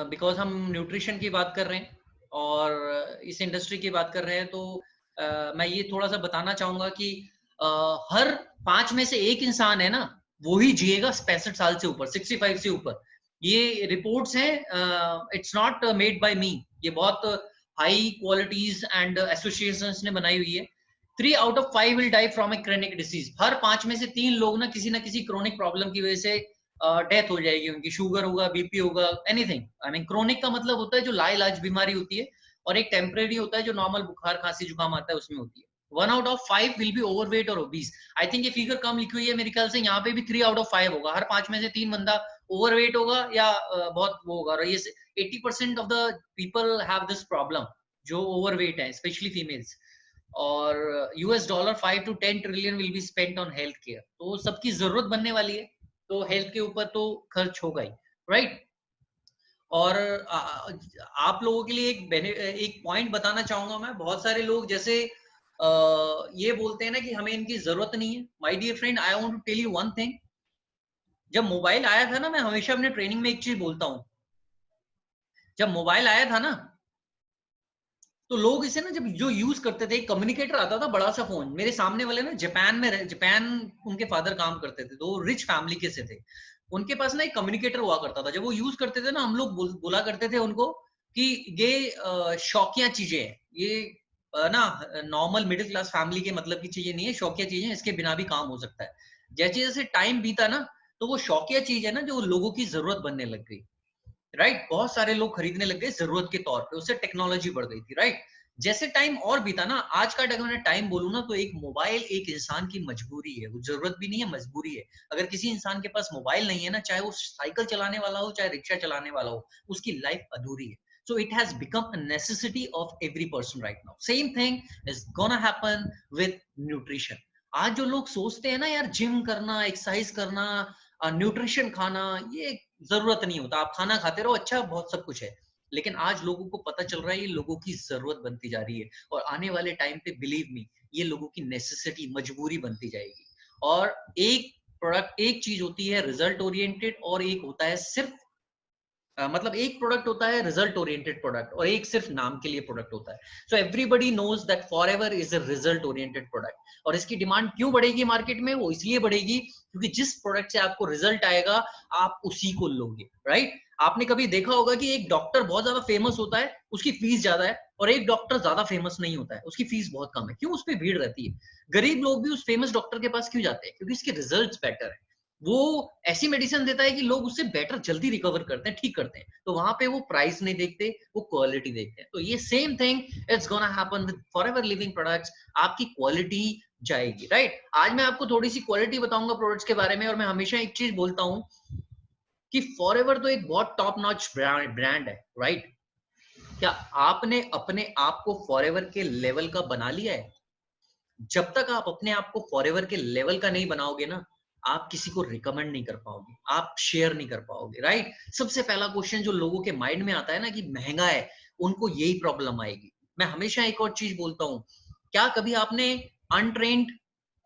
Because हम nutrition की बात कर रहे हैं और इस इंडस्ट्री की बात कर रहे हैं, तो मैं ये थोड़ा सा बताना चाहूंगा कि हर 5 में से एक इंसान है ना, वो ही जिएगा 65 साल से ऊपर, 65 से ऊपर। ये रिपोर्ट्स हैं, इट्स नॉट मेड बाय मी, ये बहुत हाई क्वालिटीज एंड एसोसिएशंस ने बनाई हुई है। 3 out of 5 will die from a chronic disease. हर 5 में से 3 लोग ना किसी क्रोनिक प्रॉब्लम की वजह से डेथ हो जाएगी उनकी। शुगर होगा, बीपी होगा, एनीथिंग। आई मीन क्रोनिक का मतलब होता है जो लाइलाज बीमारी होती है, और एक टेम्परेरी होता है जो नॉर्मल बुखार खांसी जुकाम आता है उसमें होती है। 1 out of 5 will be overweight और ओबीस। आई थिंक ये फिगर कम लिखी हुई है, मेरे ख्याल से यहाँ पे भी 3 आउट ऑफ 5 होगा। हर 5 में से 3 बंदा ओवरवेट होगा या बहुत वो होगा। और ये 80% of the people have this problem, जो ओवरवेट है, स्पेशली फीमेल्स। और $5 to 10 trillion will be spent on health care. तो सबकी जरूरत बनने वाली है, तो हेल्थ के ऊपर तो खर्च होगा ही, राइट। और आप लोगों के लिए एक पॉइंट बताना चाहूंगा मैं। बहुत सारे लोग जैसे ये बोलते हैं ना कि हमें इनकी जरूरत नहीं है। My dear friend, I want to tell you one thing. जब मोबाइल आया था ना, मैं हमेशा अपने ट्रेनिंग में एक चीज बोलता हूँ, जब मोबाइल आया था ना, तो लोग इसे ना जब जो यूज करते थे, कम्युनिकेटर आता था बड़ा सा फोन। मेरे सामने वाले ना जापान उनके फादर काम करते थे, तो रिच फैमिली के से थे। उनके पास ना एक कम्युनिकेटर हुआ करता था। जब वो यूज करते थे ना, हम लोग बोला करते थे उनको कि ये शौकिया चीजें हैं, ये ना नॉर्मल मिडिल क्लास फैमिली के मतलब की चीजें नहीं है, शौकिया चीजें, इसके बिना भी काम हो सकता है। जैसे जैसे टाइम बीता ना, तो वो शौकिया चीज है ना जो लोगों की जरूरत बनने लग गई, राइट। बहुत सारे लोग खरीदने लग गए जरूरत के तौर पे, उससे टेक्नोलॉजी बढ़ गई थी, राइट। जैसे टाइम और बीता ना, आज का अगर मैं टाइम बोलूँ ना, तो एक मोबाइल एक इंसान की मजबूरी है, वो जरूरत भी नहीं है, मजबूरी है। अगर किसी इंसान के पास मोबाइल नहीं है ना, चाहे वो साइकिल चलाने वाला हो, चाहे रिक्शा चलाने वाला हो, उसकी लाइफ अधूरी है। So it has become a necessity of every person right now. Same thing is gonna happen with nutrition. आज जो लोग सोचते हैं ना यार, जिम करना, एक्सरसाइज करना, न्यूट्रिशन खाना, ये जरूरत नहीं होता। आप खाना खाते रहो, अच्छा बहुत सब कुछ है। लेकिन आज लोगों को पता चल रहा है ये लोगों की जरूरत बनती जा रही है, और आने वाले टाइम पे बिलीव मी, ये लोगों की नेसेसिटी, मजबूरी बनती जाएगी। और एक प्रोडक्ट, एक चीज होती है रिजल्ट ओरिएंटेड, और एक होता है सिर्फ मतलब एक प्रोडक्ट होता है रिजल्ट ओरिएंटेड प्रोडक्ट, और एक सिर्फ नाम के लिए प्रोडक्ट होता है। So everybody knows that Forever is a result oriented product. और इसकी डिमांड क्यों बढ़ेगी मार्केट में? वो इसलिए बढ़ेगी क्योंकि जिस प्रोडक्ट से आपको रिजल्ट आएगा, आप उसी को लोगे, राइट। आपने कभी देखा होगा कि एक डॉक्टर बहुत ज्यादा फेमस होता है, उसकी फीस ज्यादा है, और एक डॉक्टर ज्यादा फेमस नहीं होता है, उसकी फीस बहुत कम है। क्यों? उस पर भीड़ रहती है। गरीब लोग भी उस फेमस डॉक्टर के पास क्यों जाते हैं? क्योंकि उसके रिजल्ट्स बेटर है। वो ऐसी मेडिसिन देता है कि लोग उससे बेटर जल्दी रिकवर करते हैं, ठीक करते हैं। तो वहां पे वो प्राइस नहीं देखते, वो क्वालिटी देखते हैं। तो ये same thing it's gonna happen with forever Living products. आपकी क्वालिटी जाएगी, राइट। आज मैं आपको थोड़ी सी क्वालिटी बताऊंगा प्रोडक्ट्स के बारे में। और मैं हमेशा एक चीज बोलता हूं कि फॉरएवर तो एक बहुत टॉप नॉच ब्रांड है, राइट। क्या आपने अपने आप को फॉरएवर के लेवल का बना लिया है? जब तक आप अपने आप को फॉरएवर के लेवल का नहीं बनाओगे ना, आप किसी को रिकमेंड नहीं कर पाओगे, आप शेयर नहीं कर पाओगे, राइट। सबसे पहला क्वेश्चन जो लोगों के माइंड में आता है ना कि महंगा है, उनको यही प्रॉब्लम आएगी। मैं हमेशा एक और चीज बोलता हूं, क्या कभी आपने अनट्रेन्ड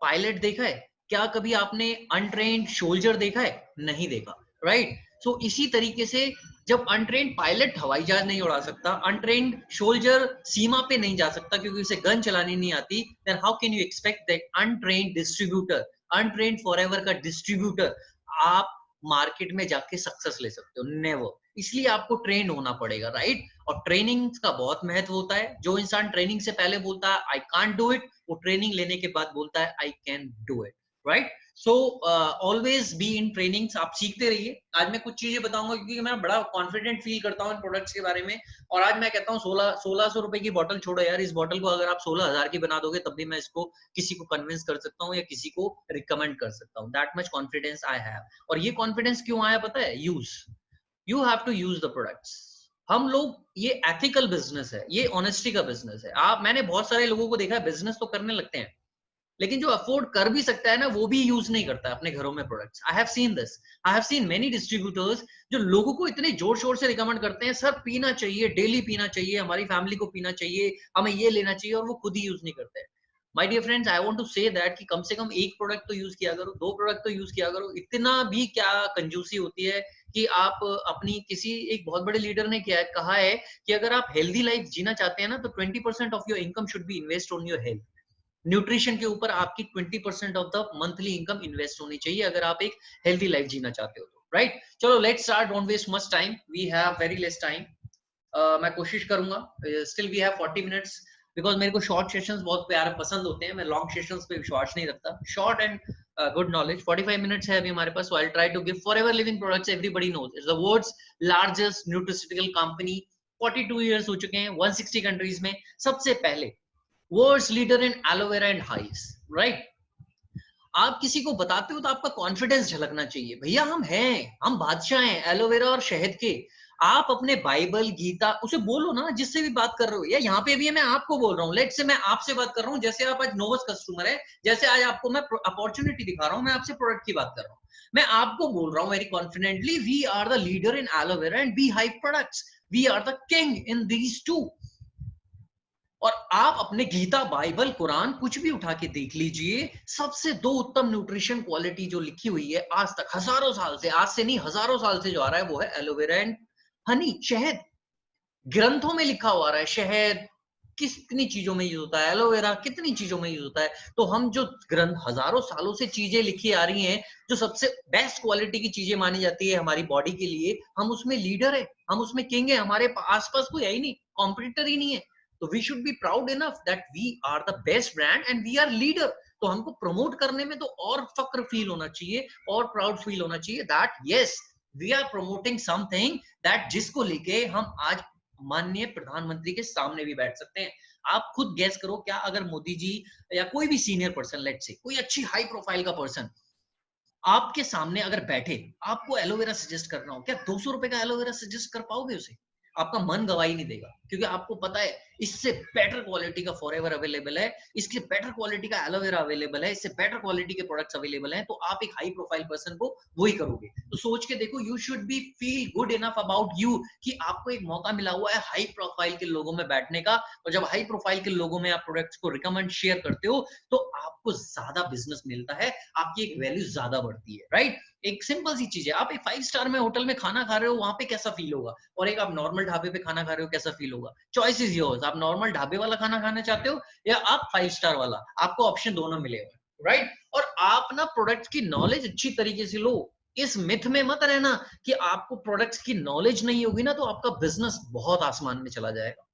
पायलट देखा है? क्या कभी आपने अनट्रेन्ड सोल्जर देखा है? नहीं देखा, राइट। सो इसी तरीके से, जब अनट्रेन्ड पायलट हवाई जहाज नहीं उड़ा सकता, अनट्रेन्ड सोल्जर सीमा पे नहीं जा सकता क्योंकि उसे गन चलानी नहीं आती, then how can you expect that untrained distributor, untrained Forever का डिस्ट्रीब्यूटर, आप मार्केट में जाके सक्सेस ले सकते हो? नेवर। इसलिए आपको ट्रेन होना पड़ेगा, राइट। और ट्रेनिंग का बहुत महत्व होता है। जो इंसान ट्रेनिंग से पहले बोलता है आई कांट डू इट, वो ट्रेनिंग लेने के बाद बोलता है I can do it, right. So always be in trainings. आप सीखते रहिए। आज मैं कुछ चीजें बताऊंगा क्योंकि मैं बड़ा कॉन्फिडेंट फील करता हूँ इन प्रोडक्ट्स के बारे में। और आज मैं कहता हूँ 1600 रुपए की बोतल छोड़ो यार, इस बोतल को अगर आप 16,000 की बना दोगे, तब भी मैं इसको किसी को कन्विंस कर सकता हूँ या किसी को रिकमेंड कर सकता हूँ। That much confidence I have. और ये कॉन्फिडेंस क्यों आया पता है? You have to use the products. हम लोग, ये एथिकल बिजनेस है, ये ऑनेस्टी का बिजनेस है। मैंने बहुत सारे लोगों को देखा है बिजनेस तो करने लगते हैं, लेकिन जो अफोर्ड कर भी सकता है ना, वो भी यूज नहीं करता है अपने घरों में products. I have seen this. I have seen many distributors जो लोगों को इतने जोर शोर से रिकमेंड करते हैं, सर पीना चाहिए, डेली पीना चाहिए, हमारी फैमिली को पीना चाहिए, हमें ये लेना चाहिए, और वो खुद ही यूज नहीं करते हैं। My dear friends, I want to say that कि कम से कम एक प्रोडक्ट तो यूज किया करो, 2 प्रोडक्ट तो यूज किया करो। इतना भी क्या कंजूसी होती है कि आप अपनी किसी एक बहुत बड़े लीडर ने क्या कहा है कि अगर आप हेल्दी लाइफ जीना चाहते हैं ना, तो 20% of your income should be invest on your health. Nutrition के ऊपर आपकी 20% of the monthly income invest होनी चाहिए अगर आप एक हेल्दी लाइफ जीना चाहते हो तो, राइट? चलो let's start, don't waste much time, we have very less time. मैं कोशिश करूंगा, still we have 40 minutes, because मेरे को शॉर्ट सेशंस बहुत प्यारे पसंद होते हैं, मैं लॉन्ग सेशंस पे विश्वास नहीं रखता। Short and good knowledge, 45 minutes है अभी हमारे पास, so I try to give Forever Living Products everybody knows it's the world's largest nutraceutical company, 42 years हो चुके हैं 160 कंट्रीज में, सबसे पहले world's leader in aloe vera and hives, right? आप किसी को बताते हो तो आपका कॉन्फिडेंस झलकना चाहिए, भैया हम हैं, हम बादशाह हैं एलोवेरा और शहद के। आप अपने बाइबल गीता उसे बोलो ना, जिससे भी बात कर रहे हो, या यहाँ पे भी है, मैं आपको बोल रहा हूँ, लेट से मैं आपसे बात कर रहा हूँ, जैसे आप आज नोवस कस्टमर है, जैसे आज आपको मैं अपॉर्चुनिटी दिखा रहा हूँ, मैं आपसे प्रोडक्ट की बात कर रहा हूँ, मैं आपको बोल रहा हूँ very confidently, we are the leader in aloe vera and we hive products, we are the king in these two. और आप अपने गीता, बाइबल, कुरान कुछ भी उठा के देख लीजिए, सबसे दो उत्तम न्यूट्रिशन क्वालिटी जो लिखी हुई है आज तक, हजारों साल से, आज से नहीं हजारों साल से जो आ रहा है, वो है एलोवेरा एंड हनी, शहद। ग्रंथों में लिखा हुआ रहा है शहद कितनी चीजों में यूज होता है, एलोवेरा कितनी चीजों में यूज होता है। तो हम जो ग्रंथ हजारों सालों से चीजें लिखी आ रही हैं, जो सबसे बेस्ट क्वालिटी की चीजें मानी जाती है हमारी बॉडी के लिए, हम उसमें लीडर है, हम उसमें किंग है, हमारे आसपास कोई है ही नहीं, कॉम्पिटिटर ही नहीं है। तो we should be proud enough that we are the best brand and we are leader. तो हमको प्रमोट करने में तो और फक्र फील होना चाहिए और प्राउड फील होना चाहिए that yes we are promoting something that, जिसको लेके हम आज माननीय प्रधानमंत्री के सामने भी बैठ सकते हैं। आप खुद गैस करो, क्या अगर मोदी जी या कोई भी सीनियर पर्सन, लेट से कोई अच्छी हाई प्रोफाइल का पर्सन आपके सामने अगर बैठे, आपको एलोवेरा सजेस्ट करना हो, क्या 200 रुपए का एलोवेरा सजेस्ट कर पाओगे उसे? आपका मन गवाही नहीं देगा, क्योंकि आपको पता है इससे बेटर क्वालिटी का फॉरएवर अवेलेबल है, इसके बेटर क्वालिटी का एलोवेरा अवेलेबल है, इससे बेटर क्वालिटी के प्रोडक्ट्स अवेलेबल हैं, तो आप एक हाई प्रोफाइल पर्सन को वही करोगे। तो सोच के देखो, you should be feel good enough about you कि आपको एक मौका मिला हुआ है हाई प्रोफाइल के लोगों में बैठने का, और जब हाई प्रोफाइल के लोगों में आप प्रोडक्ट्स को रिकमेंड शेयर करते हो, तो आपको ज्यादा बिजनेस मिलता है, आपकी एक वैल्यू ज्यादा बढ़ती है, राइट? एक सिंपल सी चीज है, आप एक 5 स्टार में होटल में खाना खा रहे हो, वहां पे कैसा फील होगा, और एक आप नॉर्मल ढाबे पे खाना खा रहे हो, कैसा फील होगा? चॉइस इज योर्स, आप नॉर्मल ढाबे वाला खाना खाना चाहते हो या आप 5 स्टार वाला, आपको ऑप्शन दोनों मिलेगा, राइट? और आप ना प्रोडक्ट की नॉलेज अच्छी तरीके से लो, इस मिथ में मत रहना कि आपको प्रोडक्ट्स की नॉलेज नहीं होगी ना तो आपका बिजनेस बहुत आसमान में चला जाएगा।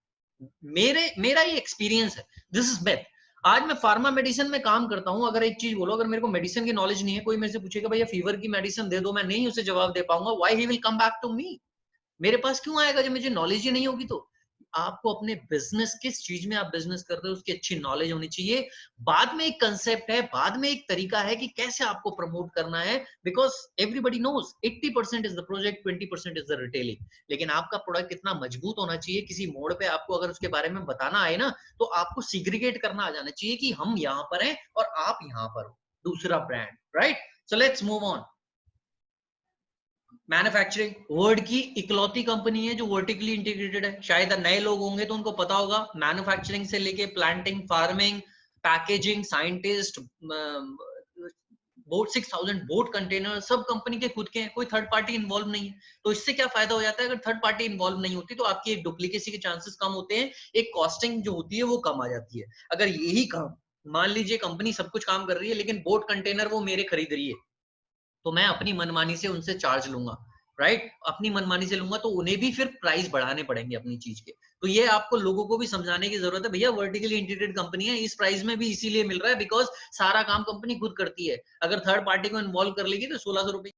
मेरा ये एक्सपीरियंस है, दिस इज मेथ। आज मैं फार्मा मेडिसिन में काम करता हूं, अगर एक चीज बोलो, अगर मेरे को मेडिसिन की नॉलेज नहीं है, कोई मेरे से पूछेगा भैया फीवर की मेडिसिन दे दो, मैं नहीं उसे जवाब दे पाऊंगा, why he will come back to me? मेरे पास क्यों आएगा जब मुझे नॉलेज ही नहीं होगी? तो आपको अपने बिजनेस, किस चीज में आप बिजनेस करते हो उसकी अच्छी नॉलेज होनी चाहिए। बाद में एक कंसेप्ट है, बाद में एक तरीका है कि कैसे आपको प्रमोट करना है, because everybody knows 80% is the project, 20% is the retailing. लेकिन आपका प्रोडक्ट कितना मजबूत होना चाहिए, किसी मोड़ पे आपको अगर उसके बारे में बताना आए ना, तो आपको सिग्रीगेट करना आ जाना चाहिए कि हम यहाँ पर हैं और आप यहाँ पर हो, दूसरा brand, right? So let's move on. Manufacturing world की इकलौती कंपनी है जो वर्टिकली इंटीग्रेटेड है। शायद नए लोग होंगे तो उनको पता होगा, मैन्युफैक्चरिंग से लेके planting, farming, packaging, scientist, boat 6000 boat container सब कंपनी के खुद के हैं, कोई थर्ड पार्टी इन्वॉल्व नहीं है। तो इससे क्या फायदा हो जाता है, अगर थर्ड पार्टी इन्वॉल्व नहीं होती तो आपकी एक डुप्लीकेसी के चांसेस कम होते हैं, एक कॉस्टिंग जो होती है वो कम आ जाती है। अगर यही काम, मान लीजिए कंपनी सब कुछ काम कर रही है लेकिन बोट कंटेनर वो मेरे खरीद रही है, तो मैं अपनी मनमानी से उनसे चार्ज लूंगा, राइट? अपनी मनमानी से लूंगा तो उन्हें भी फिर प्राइस बढ़ाने पड़ेंगे अपनी चीज के। तो ये आपको लोगों को भी समझाने की जरूरत है, भैया वर्टिकली इंटीग्रेटेड कंपनी है, इस प्राइस में भी इसीलिए मिल रहा है बिकॉज सारा काम कंपनी खुद करती है। अगर थर्ड पार्टी को इन्वॉल्व कर लेगी तो 1600 रुपए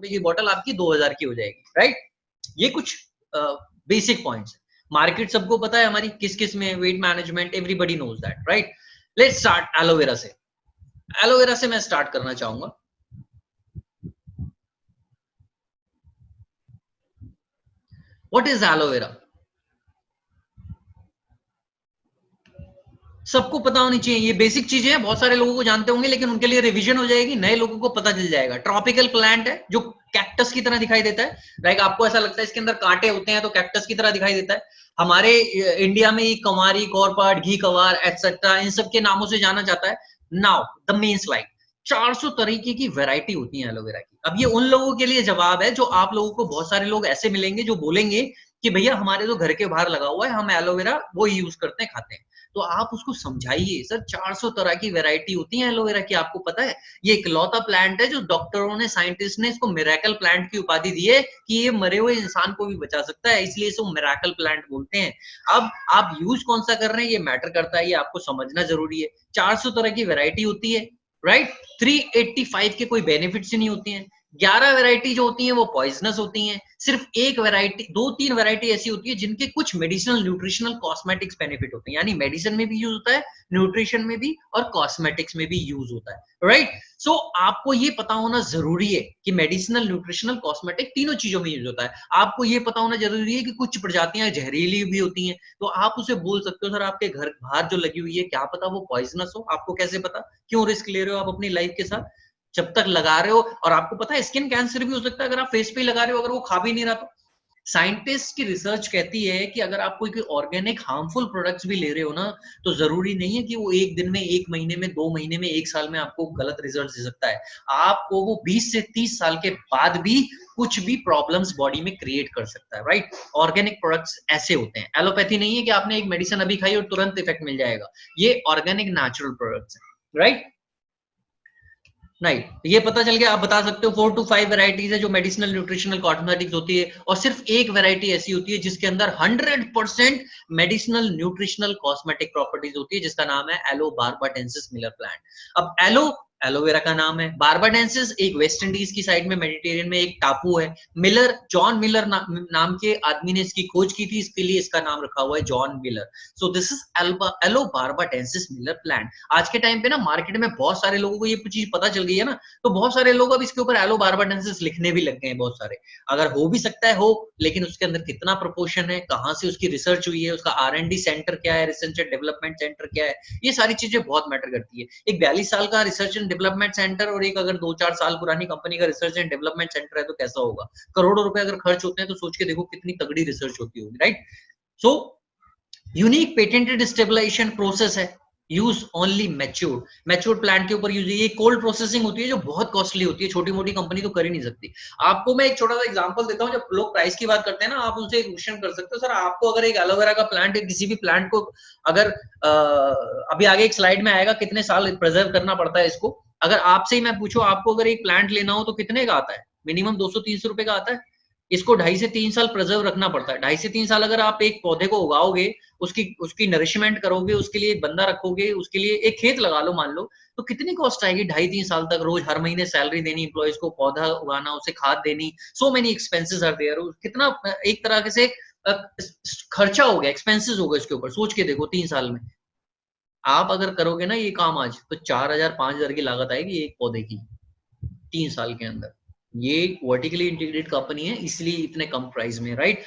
रुपए की बॉटल आपकी 2000 की हो जाएगी, राइट। ये कुछ बेसिक पॉइंट्स है। मार्केट सबको पता है हमारी किस किस में, weight management, everybody knows that, right. Let's start aloe vera से। एलोवेरा से मैं स्टार्ट करना चाहूंगा। What is aloe vera? सबको पता होनी चाहिए, ये बेसिक चीजें हैं, बहुत सारे लोगों को जानते होंगे, लेकिन उनके लिए रिवीजन हो जाएगी, नए लोगों को पता चल जाएगा। ट्रॉपिकल प्लांट है जो कैक्टस की तरह दिखाई देता है, लाइक आपको ऐसा लगता है इसके अंदर कांटे होते हैं तो कैक्टस की तरह दिखाई देता है। हमारे इंडिया में कंवारी, कौरपाट, घी कवार एटसेट्रा इन सब के नामों से जाना जाता है। नाउ द मेन स्लाइड, 400 तरीके की वैरायटी होती है एलोवेरा की। अब ये उन लोगों के लिए जवाब है जो आप लोगों को बहुत सारे लोग ऐसे मिलेंगे जो बोलेंगे कि भैया हमारे तो घर के बाहर लगा हुआ है, हम एलोवेरा वो यूज करते हैं, खाते हैं। तो आप उसको समझाइए सर, 400 तरह की वैरायटी होती है एलोवेरा की, आपको पता है? ये इकलौता प्लांट है जो डॉक्टरों ने, साइंटिस्ट ने इसको मिरेकल प्लांट की उपाधि दी है कि ये मरे हुए इंसान को भी बचा सकता है, इसलिए इसको मिरेकल प्लांट बोलते हैं। अब आप यूज कौन सा कर रहे हैं ये मैटर करता है, ये आपको समझना जरूरी है। 400 तरह की वैरायटी होती है, राइट। 385 के कोई बेनिफिट्स ही नहीं होती हैं। 11 वैरायटी जो होती हैं वो पॉइजनस होती हैं। सिर्फ एक वैरायटी, 2-3 वैरायटी ऐसी होती है जिनके कुछ मेडिसिनल, न्यूट्रिशनल, कॉस्मेटिक्स बेनिफिट होते हैं, यानी मेडिसिन में भी यूज होता है, न्यूट्रिशन में भी और कॉस्मेटिक्स में भी यूज होता है, राइट। सो आपको ये पता होना जरूरी है कि मेडिसिनल, न्यूट्रिशनल, कॉस्मेटिक तीनों चीजों में यूज होता है। आपको ये पता होना जरूरी है कि कुछ प्रजातियां जहरीली भी होती हैं, तो आप उसे बोल सकते हो सर आपके घर बाहर जो लगी हुई है क्या पता वो पॉइजनस हो, आपको कैसे पता? क्यों रिस्क ले रहे हो आप अपनी लाइफ के साथ जब तक लगा रहे हो? और आपको पता है स्किन कैंसर भी हो सकता है अगर आप फेस पे लगा रहे हो, अगर वो खा भी नहीं रहा तो। साइंटिस्ट की रिसर्च कहती है कि अगर आप कोई ऑर्गेनिक हार्मफुल प्रोडक्ट्स भी ले रहे हो ना, तो जरूरी नहीं है कि वो एक दिन में, एक महीने में, 2 महीने में, एक साल में आपको गलत रिजल्ट दे सकता है। आपको वो 20 से 30 साल के बाद भी कुछ भी प्रॉब्लम्स बॉडी में क्रिएट कर सकता है, राइट। ऑर्गेनिक प्रोडक्ट्स ऐसे होते हैं, एलोपैथी नहीं है कि आपने एक मेडिसिन अभी खाई और तुरंत इफेक्ट मिल जाएगा। ये ऑर्गेनिक नेचुरल प्रोडक्ट्स है, राइट। नहीं, ये पता चल गया। आप बता सकते हो 4 to 5 वैरायटीज है जो मेडिसिनल, न्यूट्रिशनल, कॉस्मेटिक्स होती है, और सिर्फ एक वैरायटी ऐसी होती है जिसके अंदर 100% मेडिसिनल, न्यूट्रिशनल, कॉस्मेटिक प्रॉपर्टीज होती है, जिसका नाम है एलो बार्बाडेंसिस मिलर प्लांट। अब एलो एलोवेरा का नाम है, बार्बाडेंसिस एक वेस्ट इंडीज की साइड में, मेडिटेरियन में एक टापू है। मिलर, जॉन मिलर नाम के आदमी ने इसकी खोज की थी, इसके लिए इसका नाम रखा हुआ है John Miller. So this is yellow barbadensis Miller plant. आज के टाइम पे ना मार्केट में बहुत सारे लोगों को ये चीज पता चल गई है ना, तो बहुत सारे लोग अब इसके ऊपर एलो बार्बाडेंसिस लिखने भी लग गए हैं, बहुत सारे। अगर हो भी सकता है हो, लेकिन उसके अंदर कितना प्रोपोर्शन है, कहां से उसकी रिसर्च हुई है, उसका R&D सेंटर क्या है, रिसर्च एंड डेवलपमेंट सेंटर क्या है, ये सारी चीजें बहुत मैटर करती है। एक 42 साल का रिसर्च एंड डेवलपमेंट सेंटर और एक अगर 2-4 साल पुरानी कंपनी का रिसर्च एंड डेवलपमेंट सेंटर है तो कैसा होगा? करोड़ों रुपए अगर खर्च होते हैं तो सोच के देखो कितनी तगड़ी रिसर्च होती होगी, right. So unique patented stabilization process है, यूज ओनली मैच्योर्ड प्लांट के ऊपर यूज है। ये कोल्ड प्रोसेसिंग होती है जो बहुत कॉस्टली होती है, छोटी मोटी कंपनी तो कर ही नहीं सकती। आपको मैं एक छोटा सा एग्जांपल देता हूं, जब लोग प्राइस की बात करते हैं ना, आप उनसे एक क्वेश्चन कर सकते हो, सर आपको अगर एक एलोवेरा का प्लांट है, किसी भी प्लांट को अगर अभी आगे एक स्लाइड में आएगा कितने साल प्रिजर्व करना पड़ता है इसको, अगर आपसे ही मैं पूछूं आपको अगर एक प्लांट लेना हो तो कितने का आता है? मिनिमम 200-300 रुपए का आता है। इसको 2.5 से 3 साल प्रिजर्व रखना पड़ता है। 2.5 से 3 साल अगर आप एक पौधे को उगाओगे, उसकी उसकी नरिशमेंट करोगे, उसके लिए एक बंदा रखोगे, उसके लिए एक खेत लगा लो मान लो, तो कितनी कॉस्ट आएगी? 2.5-3 साल तक रोज हर महीने सैलरी देनी एम्प्लॉइज को, पौधा उगाना, उसे खाद देनी, so many expenses are there. कितना एक तरह से खर्चा हो गया, एक्सपेंसेस हो गए इसके ऊपर। सोच के देखो 3 साल में आप अगर करोगे ना ये काम आज, तो 4,000-5,000 की लागत आएगी एक पौधे की 3 साल के अंदर। ये वर्टिकली इंटीग्रेटेड कंपनी है, इसलिए इतने कम प्राइस में, राइट।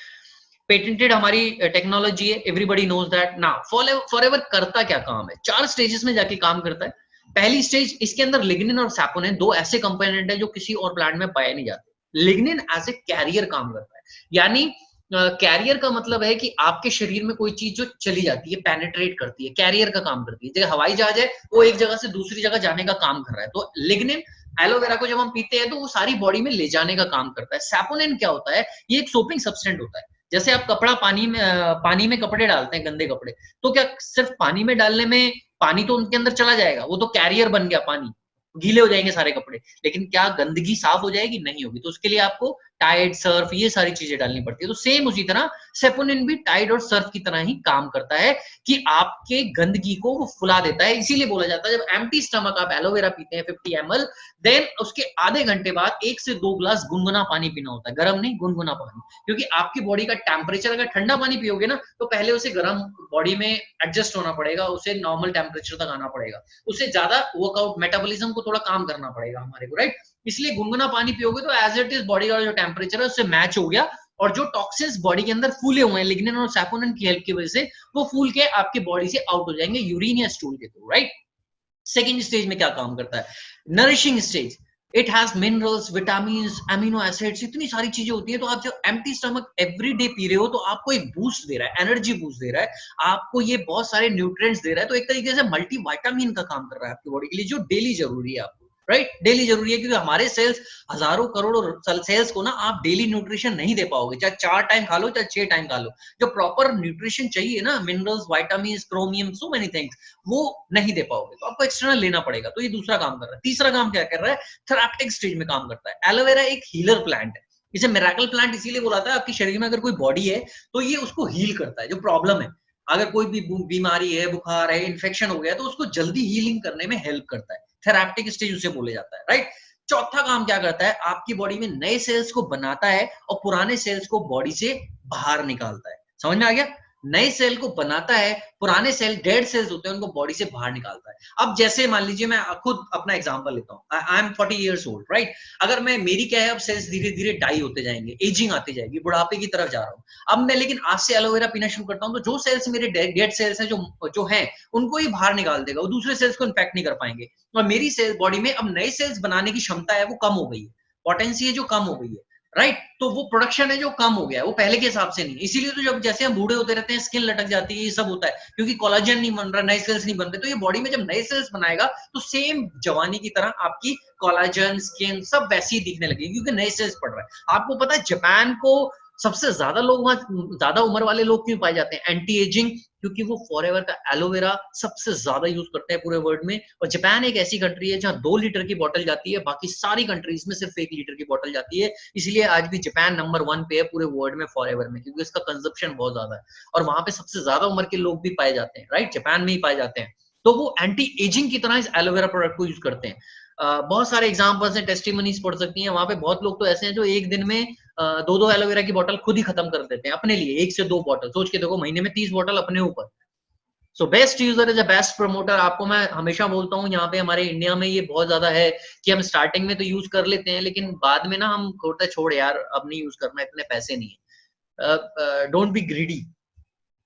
पेटेंटेड हमारी टेक्नोलॉजी है, everybody knows that. Now Forever करता क्या काम है? 4 स्टेजेस में जाके काम करता है। पहली स्टेज, इसके अंदर लिग्निन और सैपोनिन दो ऐसे कंपोनेंट है जो किसी और प्लांट में पाए नहीं जाते। लिग्निन एज ए कैरियर काम करता है, यानी कैरियर का मतलब है कि आपके शरीर में कोई चीज जो चली जाती है, पेनिट्रेट करती है, कैरियर का काम करती है। जैसे हवाई जहाज है, वो एक जगह से दूसरी जगह जाने का काम कर रहा है, तो लिग्निन एलोवेरा को जब हम पीते हैं तो वो सारी बॉडी में ले जाने का काम करता है। सैपोनिन क्या होता है? ये एक सोपिंग सब्सटेंट होता है। जैसे आप कपड़ा पानी में कपड़े डालते हैं, गंदे कपड़े, तो क्या सिर्फ पानी में डालने में पानी तो उनके अंदर चला जाएगा, वो तो कैरियर बन गया, पानी गीले हो जाएंगे सारे कपड़े, लेकिन क्या गंदगी साफ हो जाएगी? नहीं होगी। तो उसके लिए आपको टाइड, सर्फ, ये सारी चीजें डालनी पड़ती है। तो सेम उसी तरह सेपोनिन भी टाइड और सर्फ की तरह ही काम करता है कि आपके गंदगी को वो फुला देता है। इसीलिए बोला जाता है जब एम्प्टी स्टमक आप एलोवेरा पीते हैं 50 ml, देन उसके आधे घंटे बाद 1 से 2 ग्लास गुनगुना पानी पीना होता है, गर्म नहीं, गुनगुना पानी। क्योंकि आपकी बॉडी का टेम्परेचर, अगर ठंडा पानी पियोगे ना तो पहले उसे गर्म बॉडी में एडजस्ट होना पड़ेगा, उसे नॉर्मल टेम्परेचर तक आना पड़ेगा, उससे ज्यादा वर्कआउट मेटाबॉलिज्म को थोड़ा काम करना पड़ेगा हमारे को, राइट। इसलिए गुनगुना पानी पियोगे तो एज इट इज बॉडी का जो टेम्परेचर है उससे मैच हो गया, और जो टॉक्सिन्स बॉडी के अंदर फूले हुए हैं लिग्निन और सैपोनिन की हेल्प की वजह से, वो फूल के आपके बॉडी से आउट हो जाएंगे यूरिन या स्टूल के थ्रू, राइट। सेकेंड स्टेज में क्या काम करता है? Nourishing stage. It has minerals, vitamin, amino acids, इतनी सारी चीजें होती है। तो आप जब एम्प्टी स्टमक एवरीडे पी रहे हो तो आपको एक बूस्ट दे रहा है, एनर्जी बूस्ट दे रहा है आपको, ये बहुत सारे न्यूट्रिएंट्स दे रहा है। तो एक तरीके से मल्टी विटामिन का काम कर रहा है आपकी बॉडी के लिए, जो डेली जरूरी है आपको, राइट। डेली जरूरी है, क्योंकि हमारे सेल्स हजारों करोड़ों सेल्स को ना आप डेली न्यूट्रिशन नहीं दे पाओगे, चाहे 4 टाइम खा लो चाहे 6 टाइम खा लो। जो प्रॉपर न्यूट्रिशन चाहिए ना, minerals, vitamin, chromium, so many things, वो नहीं दे पाओगे, तो आपको एक्सटर्नल लेना पड़ेगा। तो ये दूसरा काम कर रहा है। तीसरा काम क्या कर रहा है? थेराप्यूटिक स्टेज में काम करता है। एलोवेरा एक हीलर प्लांट है। इसे मिरेकल प्लांट इसीलिए बुलाता है, आपके शरीर में अगर कोई बॉडी है तो ये उसको हील करता है, जो प्रॉब्लम है, अगर कोई भी बीमारी है, बुखार है, इन्फेक्शन हो गया, तो उसको जल्दी हीलिंग करने में हेल्प करता है। थेराप्यूटिक स्टेज उसे बोले जाता है, राइट। चौथा काम क्या करता है? आपकी बॉडी में नए सेल्स को बनाता है और पुराने सेल्स को बॉडी से बाहर निकालता है। समझ में आ गया? नए सेल को बनाता है, पुराने सेल, डेड सेल्स होते हैं, उनको बॉडी से बाहर निकालता है। अब जैसे मान लीजिए, मैं खुद अपना एग्जांपल लेता हूं। I am 40 years old, right. अगर मेरी क्या है, अब सेल्स धीरे धीरे डाई होते जाएंगे, एजिंग आती जाएगी, बुढ़ापे की तरफ जा रहा हूं। अब मैं लेकिन आज से एलोवेरा पीना शुरू करता हूं, तो जो सेल्स मेरे डेड सेल्स हैं, जो हैं, उनको ही बाहर निकाल देगा, वो दूसरे सेल्स को इन्फेक्ट नहीं कर पाएंगे। और मेरी सेल बॉडी में अब नए सेल्स बनाने की क्षमता है, वो कम हो गई है, पोटेंसी है जो कम हो गई है, राइट। तो वो प्रोडक्शन है जो कम हो गया है, वो पहले के हिसाब से नहीं। इसीलिए तो जब जैसे हम बूढ़े होते रहते हैं, स्किन लटक जाती है, ये सब होता है, क्योंकि कोलाजन नहीं बन रहा, नए सेल्स नहीं बन रहे। तो ये बॉडी में जब नए सेल्स बनाएगा तो सेम जवानी की तरह आपकी कोलाजन, स्किन सब वैसी ही दिखने लगेगी, क्योंकि नए सेल्स पड़ रहा है। आपको पता है जापान को सबसे ज्यादा लोग वहां, ज्यादा उम्र वाले लोग क्यों पाए जाते हैं? एंटी एजिंग, क्योंकि वो फॉरएवर का एलोवेरा सबसे ज्यादा यूज करते हैं पूरे वर्ल्ड में। और जापान एक ऐसी कंट्री है जहां 2 लीटर की बोतल जाती है, बाकी सारी कंट्रीज में सिर्फ 1 लीटर की बोतल जाती है। इसलिए आज भी जापान नंबर 1 पे है पूरे वर्ल्ड में फॉरएवर में, क्योंकि इसका कंजप्शन बहुत ज्यादा है। और वहां पे सबसे ज्यादा उम्र के लोग भी पाए जाते हैं, राइट, जापान में ही पाए जाते हैं। तो वो एंटी एजिंग की तरह इस एलोवेरा प्रोडक्ट को यूज करते हैं। बहुत सारे एग्जांपल्स हैं, टेस्टिमनीज पढ़ सकती हैं। वहां पे बहुत लोग तो ऐसे हैं जो एक दिन में 2-2 एलोवेरा की बोतल खुद ही खत्म कर देते हैं अपने लिए, 1 से 2 बोतल। सोच के देखो, महीने में 30 बोतल अपने ऊपर। So best user is a best promoter. आपको मैं हमेशा बोलता हूँ, यहाँ पे हमारे इंडिया में ये बहुत ज्यादा है कि हम स्टार्टिंग में तो यूज कर लेते हैं, लेकिन बाद में ना हम होता है छोड़ यार, अब नहीं यूज करना, इतने पैसे नहीं है। Don't be greedy.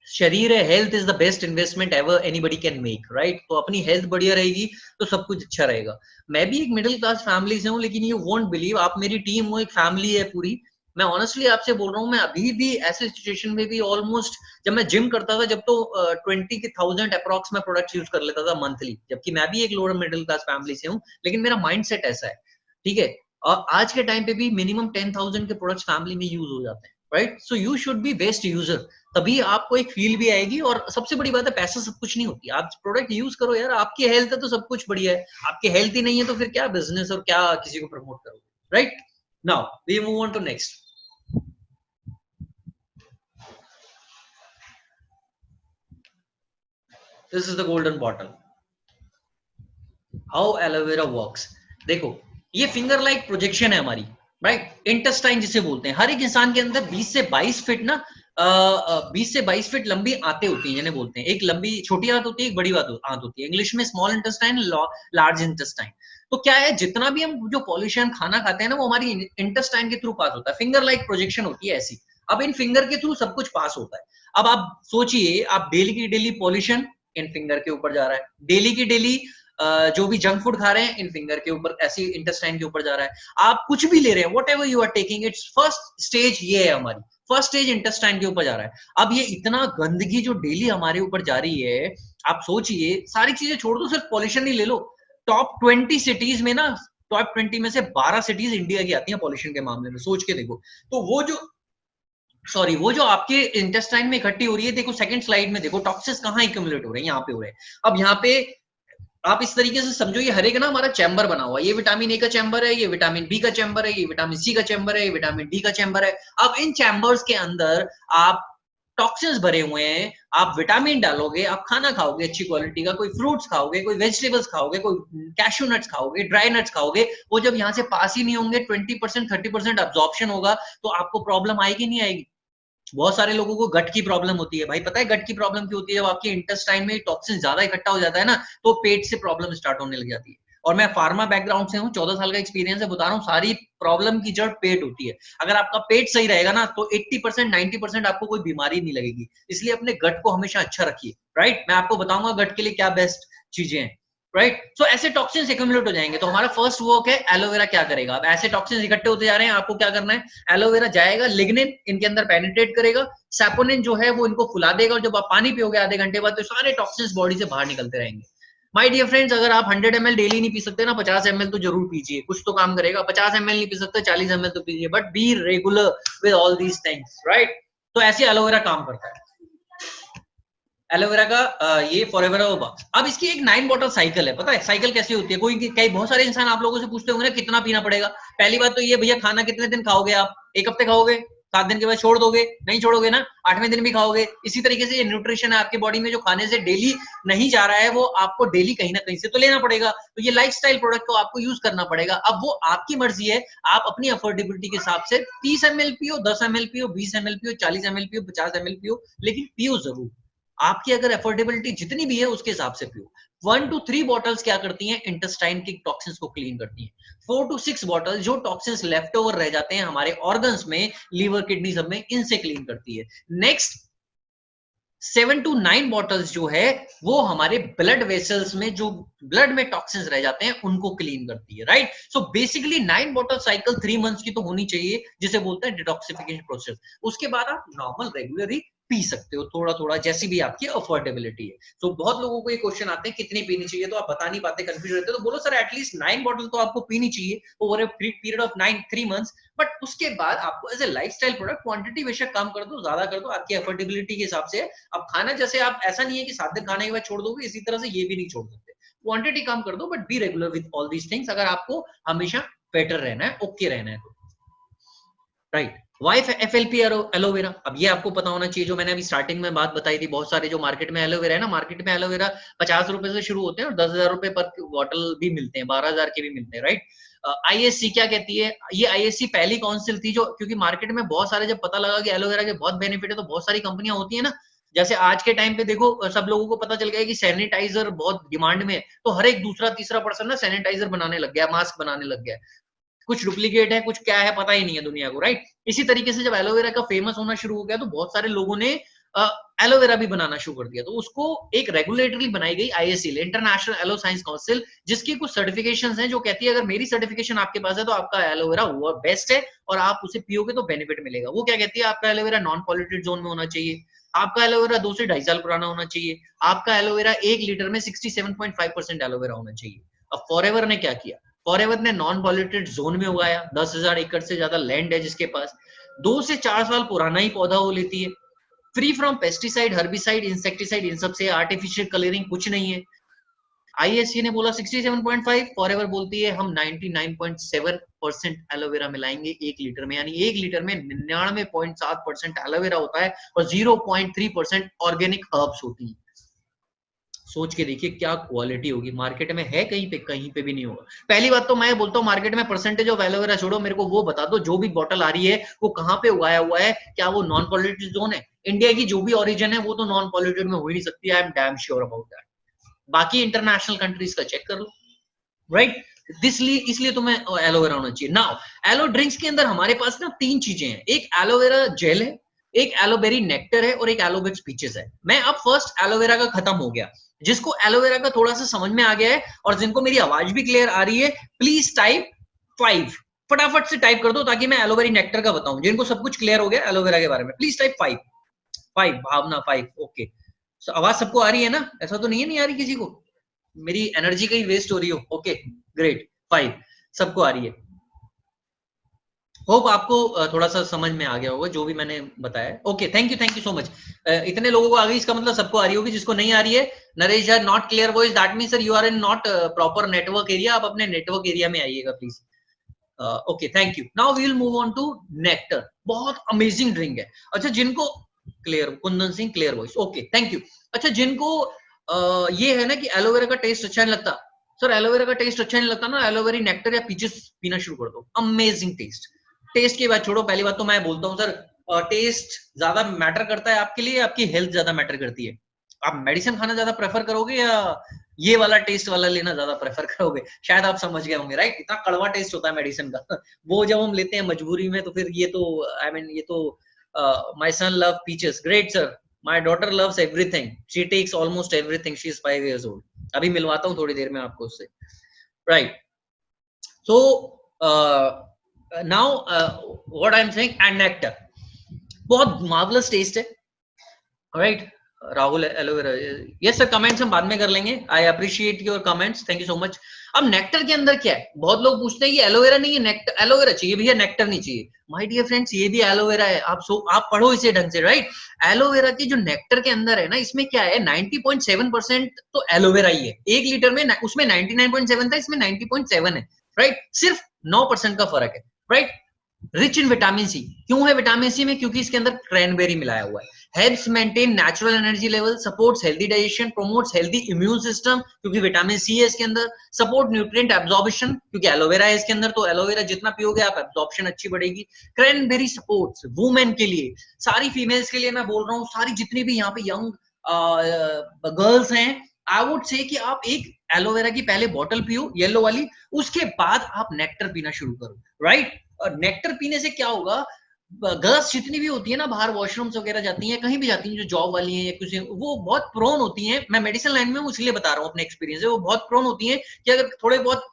शरीर है, health is the best investment ever anybody can make, right. तो अपनी हेल्थ बढ़िया रहेगी तो सब कुछ अच्छा रहेगा। मैं भी एक मिडिल क्लास फैमिली से हूँ, लेकिन यू वोंट बिलीव, आप मेरी टीम हो, एक फैमिली है पूरी। मैं ऑनेस्टली आपसे बोल रहा हूँ, मैं अभी भी ऐसे सिचुएशन में भी ऑलमोस्ट, जब मैं जिम करता था जब, तो 20,000 अप्रॉक्स में प्रोडक्ट्स यूज कर लेता था मंथली, जबकि मैं भी एक लोअर मिडिल क्लास फैमिली से हूँ, लेकिन मेरा माइंडसेट ऐसा है, ठीक है। और आज के टाइम पे भी मिनिमम 10,000 के प्रोडक्ट्स फैमिली में यूज हो जाते हैं, right. So you should be best user, तभी आपको एक फील भी आएगी। और सबसे बड़ी बात है, पैसा सब कुछ नहीं होती, आप प्रोडक्ट यूज करो यार। आपकी हेल्थ है तो सब कुछ बढ़िया है, आपकी हेल्थ ही नहीं है तो फिर क्या बिजनेस और क्या किसी को प्रमोट करोगे, right. Now we move on to next. This is the golden bottle. How aloe vera works. देखो, ये फिंगर लाइक प्रोजेक्शन है हमारी, राइट। इंटेस्टाइन जिसे बोलते हैं, हर एक इंसान के अंदर 20 से 22 फीट ना, 20 से 22 फीट लंबी आंतें होती हैं, जिन्हें बोलते हैं। एक लंबी छोटी आंत होती है, एक बड़ी आंत होती है। इंग्लिश में स्मॉल इंटेस्टाइन, लार्ज इंटेस्टाइन। तो क्या है, जितना भी हम जो पॉल्यूशन खाना खाते हैं ना, वो हमारी इंटेस्टाइन के थ्रू पास होता है। फिंगर लाइक प्रोजेक्शन होती है ऐसी। अब इन फिंगर के थ्रू सब कुछ पास होता है। अब आप सोचिए, आप डेली की डेली पॉल्यूशन इन फिंगर के ऊपर जा रहा है, डेली की डेली जो भी जंक फूड खा रहे हैं इन फिंगर के ऊपर, ऐसी इंटेस्टाइन के ऊपर जा रहा है। आप कुछ भी ले रहे हैं, whatever you are taking, it's first stage ये है हमारी, फर्स्ट स्टेज इंटेस्टाइन के ऊपर जा रहा है। अब ये इतना गंदगी जो डेली हमारे ऊपर जा रही है, आप सोचिए, सारी चीजें छोड़ दो, सिर्फ पॉल्यूशन ही ले लो। टॉप 20 सिटीज में ना, टॉप 20 में से 12 सिटीज इंडिया की आती हैं पॉल्यूशन के मामले में, सोच के देखो। तो वो जो आपके इंटेस्टाइन में इकट्ठी हो रही है, देखो सेकंड स्लाइड में देखो, टॉक्सिस कहाँ एक्यूमुलेट हो रहे हैं, यहाँ पे हो रहे हैं। अब यहाँ पे आप इस तरीके से समझो, ये हर एक ना हमारा चैम्बर बना हुआ है। ये विटामिन ए का चैम्बर है, ये विटामिन बी का चैम्बर है, ये विटामिन सी का चैम्बर है, ये विटामिन डी का चैम्बर है। अब इन चैम्बर्स के अंदर आप टॉक्सिन्स भरे हुए हैं, आप विटामिन डालोगे, आप खाना खाओगे अच्छी क्वालिटी का, कोई फ्रूट्स खाओगे, कोई वेजिटेबल्स खाओगे, कोई कैशू नट्स खाओगे, ड्राई नट्स खाओगे, वो जब यहाँ से पास ही नहीं होंगे, 20% 30% अब्जॉर्प्शन होगा, तो आपको प्रॉब्लम आएगी नहीं आएगी? बहुत सारे लोगों को गट की प्रॉब्लम होती है। भाई पता है गट की प्रॉब्लम क्यों होती है? जब आपके इंटेस्टाइन में टॉक्सिन ज्यादा इकट्ठा हो जाता है ना, तो पेट से प्रॉब्लम स्टार्ट होने लग जाती है। और मैं फार्मा बैकग्राउंड से हूँ, 14 साल का एक्सपीरियंस है, बता रहा हूँ सारी प्रॉब्लम की जड़ पेट होती है। अगर आपका पेट सही रहेगा ना, तो 80% 90% आपको कोई बीमारी नहीं लगेगी। इसलिए अपने गट को हमेशा अच्छा रखिए, राइट? मैं आपको बताऊंगा गट के लिए क्या बेस्ट चीजें हैं, राइट? सो ऐसे टॉक्सिन्स एक्यूमुलेट हो जाएंगे। तो हमारा फर्स्ट वर्क है एलोवेरा क्या करेगा। अब ऐसे टॉक्सिन्स इकट्ठे होते जा रहे हैं, आपको क्या करना है? एलोवेरा जाएगा, लिग्निन इनके अंदर पेनिट्रेट करेगा, सैपोनिन जो है वो इनको फुला देगा, और जब आप पानी पियोगे आधे घंटे बाद, तो सारे टॉक्सिन्स बॉडी से बाहर निकलते रहेंगे। माय डियर फ्रेंड्स, अगर आप 100 ml डेली नहीं पी सकते ना, 50 ml तो जरूर पीजिए, कुछ तो काम करेगा। 50 ml नहीं पी सकते, 40 ml तो पीजिए, but be regular with all these things, right? तो ऐसे एलोवेरा काम करता है। एलोवेरा का ये फॉरएवर होगा। अब इसकी एक 9 बॉटल साइकिल है। पता है साइकिल कैसी होती है? कोई कई बहुत सारे इंसान आप लोगों से पूछते होंगे ना कितना पीना पड़ेगा। पहली बात तो ये, भैया खाना कितने दिन खाओगे आप? 1 हफ्ते खाओगे, 7 दिन के बाद छोड़ दोगे? नहीं छोड़ोगे ना, 8वें दिन भी खाओगे। इसी तरीके से ये न्यूट्रिशन है आपकी बॉडी में, जो खाने से डेली नहीं जा रहा है, वो आपको डेली कहीं ना कहीं से तो लेना पड़ेगा। तो ये लाइफस्टाइल प्रोडक्ट को आपको यूज करना पड़ेगा। अब वो आपकी मर्जी है, आप अपनी अफोर्डेबिलिटी के हिसाब से 30 ml पियो, 10 ml पियो, 20 ml पियो, 40 ml पियो, 50 ml पियो, लेकिन पियो जरूर। आपकी अगर अफोर्डेबिलिटी जितनी भी है उसके हिसाब से पियो। 1 to 3 बॉटल्स क्या करती हैं? इंटेस्टाइन की टॉक्सिन्स को क्लीन करती हैं। 4 to 6 बॉटल जो टॉक्सिन्स लेफ्ट ओवर रह जाते हैं हमारे ऑर्गन्स में, लीवर, किडनी सब में, इनसे क्लीन करती है। नेक्स्ट 7 to 9 बॉटल्स जो है वो हमारे ब्लड वेसल्स में, जो ब्लड में टॉक्सिन्स रह जाते हैं, उनको क्लीन करती है, right? So basically 9 bottle cycle 3 months की तो होनी चाहिए, जिसे बोलते हैं डिटॉक्सिफिकेशन प्रोसेस। उसके बाद आप नॉर्मल रेगुलरली पी सकते हो, थोड़ा थोड़ा, जैसी भी आपकी अफोर्डेबिलिटी है। तो बहुत लोगों को ये क्वेश्चन आते हैं कितनी पीनी चाहिए, तो आप बता नहीं पाते, कंफ्यूज रहते हो, तो बोलो सर एटलीस्ट 9 बॉटल तो आपको पीनी चाहिए over a period of 3 months. But उसके बाद आपको as a lifestyle product quantity बेशक कम कर दो, ज्यादा कर दो, आपकी अफोर्डेबिलिटी के हिसाब से। अब खाना जैसे आप, ऐसा नहीं है कि 7 दिन खाने के बाद छोड़ दोगे, इसी तरह से ये भी नहीं छोड़ सकते। क्वांटिटी कम कर दो, but be regular with all these things, अगर आपको हमेशा बेटर रहना है, ओके रहना है, राइट? वाई एफएलपी एलोवेरा, अब ये आपको पता होना चाहिए, जो मैंने अभी स्टार्टिंग में बात बताई थी। बहुत सारे जो मार्केट में एलोवेरा है ना, मार्केट में एलोवेरा 50 रुपए से शुरू होते हैं, और 10,000 रुपए पर बॉटल भी मिलते हैं, 12,000 के भी मिलते हैं, राइट? आईएससी क्या कहती है? ये आईएससी पहली काउंसिल थी जो, क्योंकि मार्केट में बहुत सारे, जब पता लगा कि एलोवेरा के बहुत बेनिफिट है, तो बहुत सारी कंपनियां होती है ना। जैसे आज के टाइम पे देखो, सब लोगों को पता चल गया कि सैनिटाइजर बहुत डिमांड में है, तो हर एक दूसरा तीसरा पर्सन ना सैनिटाइजर बनाने लग गया, मास्क बनाने लग गया। कुछ डुप्लीकेट है, कुछ क्या है, पता ही नहीं है दुनिया को, राइट? इसी तरीके से जब एलोवेरा का फेमस होना शुरू हो गया, तो बहुत सारे लोगों ने एलोवेरा भी बनाना शुरू कर दिया। तो उसको एक रेगुलेटरी बनाई गई, ISC, international aloe science council, जिसकी कुछ सर्टिफिकेशंस हैं, जो कहती है अगर मेरी सर्टिफिकेशन आपके पास है तो आपका एलोवेरा वो बेस्ट है, और आप उसे पियोगे तो बेनिफिट मिलेगा। वो क्या कहती है? आपका एलोवेरा नॉन पॉल्यूटेड जोन में होना चाहिए, आपका एलोवेरा 2 से 2.5 साल पुराना होना चाहिए, आपका एलोवेरा 1 लीटर में 67.5% एलोवेरा होना चाहिए। अब फॉरएवर ने क्या किया? फॉरएवर ने नॉन पॉल्यूटेड जोन में उगाया, 10,000 एकड़ से ज्यादा लैंड है जिसके पास, 2 से 4 साल पुराना ही पौधा वो लेती है, free from pesticide, herbicide, insecticide, इन सब से, आर्टिफिशियल कलरिंग कुछ नहीं है। आईएससी ने बोला 67.5, फॉरएवर बोलती है हम 99.7% एलोवेरा मिलाएंगे 1 लीटर में, यानी 1 लीटर में 99.7% एलोवेरा होता है, और 0.3% ऑर्गेनिक हर्ब्स होती है। सोच के देखिए क्या क्वालिटी होगी। मार्केट में है कहीं पे भी नहीं होगा। पहली बात तो मैं बोलता हूँ, मार्केट में परसेंटेज ऑफ एलोवेरा छोड़ो, मेरे को वो बता दो जो भी बॉटल आ रही है वो कहाँ पे उगाया हुआ है, क्या वो नॉन पॉल्यूटेड जोन है? इंडिया की जो भी ओरिजिन है वो तो नॉन पॉल्यूटेड में हो ही नहीं सकती, I am damn sure about that. बाकी इंटरनेशनल कंट्रीज का चेक कर लो, राइट? इसलिए तुम्हें एलोवेरा होना चाहिए। नाउ एलो ड्रिंक्स के अंदर हमारे पास ना 3 चीजें हैं, एक एलोवेरा जेल है, एक एलोबेरी नेक्टर है, और एक एलोवेरा पीचेस है। मैं अब फर्स्ट एलोवेरा का खत्म हो गया, जिसको एलोवेरा का थोड़ा सा समझ में आ गया है, और जिनको मेरी आवाज भी क्लियर आ रही है, प्लीज टाइप 5, फटाफट से टाइप कर दो, ताकि मैं एलोवेरी नेक्टर का बताऊं। जिनको सब कुछ क्लियर हो गया एलोवेरा के बारे में, प्लीज टाइप 5। 5, Bhavna 5, okay. आवाज सबको आ रही है ना? ऐसा तो नहीं है नहीं आ रही किसी को, मेरी एनर्जी कहीं वेस्ट हो रही हो? ओके ग्रेट, 5 सबको आ रही है। होप आपको थोड़ा सा समझ में आ गया होगा जो भी मैंने बताया। Okay, thank you so much. इतने लोगों को आ गई, इसका मतलब सबको आ रही होगी। जिसको नहीं आ रही है, नरेश यार not clear voice, that mean sir you are in not proper network area. आप अपने नेटवर्क एरिया में आइएगा please. Okay, thank you. Now we will move on to nectar. बहुत अमेजिंग ड्रिंक है। अच्छा, जिनको clear, Kundan Singh clear voice, okay thank you. अच्छा, जिनको ये है ना कि एलोवेरा का टेस्ट अच्छा नहीं लगता, सर एलोवेरा का टेस्ट अच्छा नहीं लगता ना, एलोवेरी नेक्टर या पीचेस पीना शुरू कर दो। Amazing taste. टेस्ट की बात छोड़ो, पहली बात तो मैं बोलता हूँ सर, टेस्ट ज्यादा मैटर करता है आपके लिए, आपकी हेल्थ ज्यादा मैटर करती है। आप मेडिसिन खाना ज्यादा प्रेफर करोगे या ये वाला टेस्ट वाला लेना ज्यादा प्रेफर करोगे? शायद आप समझ गए होंगे, राइट? इतना कड़वा टेस्ट होता है मेडिसिन का वो जब हम लेते हैं मजबूरी में, तो फिर ये तो आई मीन ये तो my son love peaches, great sir. My daughter loves everything, she takes almost everything, she is 5 years old। अभी मिलवाता हूँ थोड़ी देर में आपको उससे, right? So now what I am saying, and nectar बहुत मार्वलस टेस्ट है, right? Rahul aloe vera, yes sir, comments हम बाद में कर लेंगे। I appreciate your comments, thank you so much. अब नेक्टर के अंदर क्या है? बहुत लोग पूछते हैं ये एलोवेरा नहीं है, नेक्टर एलोवेरा चाहिए भैया, नेक्टर नहीं चाहिए। माय डियर फ्रेंड्स, ये भी एलोवेरा है। आप पढ़ो इसे ढंग से, राइट? एलोवेरा की जो नेक्टर के अंदर है ना, इसमें क्या है, 90.7% तो एलोवेरा ही है। 1 लीटर में उसमें 99.7 था, इसमें 90.7 है, राइट? सिर्फ 9% का फर्क है, right? Rich in vitamin C. क्यों है विटामिन सी में? क्योंकि इसके अंदर क्रैनबेरी मिलाया हुआ है। Helps maintain natural energy level, supports healthy digestion, promotes healthy immune system, क्योंकि विटामिन सी है इसके अंदर। सपोर्ट न्यूट्रिएंट एब्जॉर्प्शन, क्योंकि एलोवेरा है इसके अंदर, तो एलोवेरा जितना पियोगे आप, एब्जॉर्प्शन अच्छी बढ़ेगी। क्रैनबेरी सपोर्ट्स वुमेन के लिए, सारी फीमेल्स के लिए मैं बोल रहा हूँ, सारी जितनी भी यहाँ पे यंग गर्ल्स हैं, आई वुड से कि आप एक एलोवेरा की पहले बॉटल पियो, येलो वाली, उसके बाद आप नेक्टर पीना शुरू करो, राइट? और नेक्टर पीने से क्या होगा, गर्ल्स जितनी भी होती है ना, बाहर वॉशरूम्स वगैरह जाती हैं, कहीं भी जाती हैं, जो जॉब वाली हैं या कुछ, वो बहुत प्रोन होती हैं। मैं मेडिसिन लाइन में हूँ इसलिए बता रहा हूँ अपने एक्सपीरियंस से। वो बहुत प्रोन होती हैं कि अगर थोड़े बहुत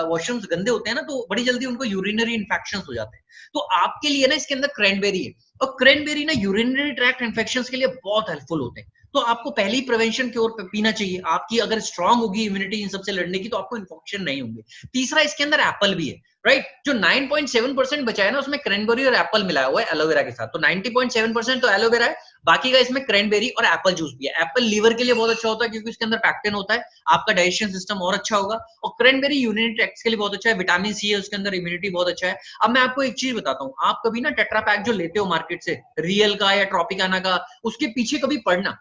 वॉशरूम्स गंदे होते हैं ना, तो बड़ी जल्दी उनको यूरिनरी इन्फेक्शन हो जाते हैं। तो आपके लिए ना इसके अंदर क्रैनबेरी है, और क्रैनबेरी ना यूरिनरी ट्रैक्ट इन्फेक्शन के लिए बहुत हेल्पफुल होते हैं। तो आपको पहले ही प्रिवेंशन की ओर पीना चाहिए। आपकी अगर स्ट्रांग होगी इम्यूनिटी इन सबसे लड़ने की, तो आपको इन्फेक्शन नहीं होंगे। तीसरा, इसके अंदर एप्पल भी है, राइट? जो 9.7% बचा है ना, उसमें क्रैनबेरी और एप्पल मिलाया हुआ है एलोवेरा के साथ। तो 90.7% तो एलोवेरा है, बाकी का इसमें क्रैनबेरी और एप्पल जूस भी है। एप्पल लीवर के लिए बहुत अच्छा होता है, क्योंकि उसके अंदर पैक्टिन होता है, आपका डाइजेशन सिस्टम और अच्छा होगा। और क्रैनबेरी यूरिनरी ट्रैक्ट के लिए बहुत अच्छा है, विटामिन सी है उसके अंदर, इम्यूनिटी बहुत अच्छा है। अब मैं आपको एक चीज बताता हूँ, आप कभी ना टेट्रा पैक जो लेते हो मार्केट से, रियल का या ट्रॉपिकाना का, उसके पीछे कभी पढ़ना।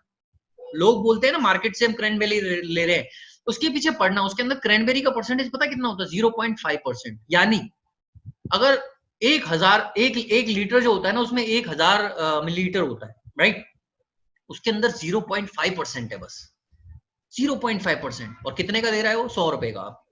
लोग बोलते हैं ना मार्केट से हम क्रैनबेरी ले रहे हैं, उसके पीछे पढ़ना, उसके अंदर क्रैनबेरी का परसेंटेज पता कितना होता है? 0.5%। यानी अगर 1 लीटर जो होता है ना, उसमें 1000 मिलीलीटर होता है, राइट? उसके अंदर 0.5% है बस, 0.5%। और कितने का दे रहा है वो? 100 रुपए का। आप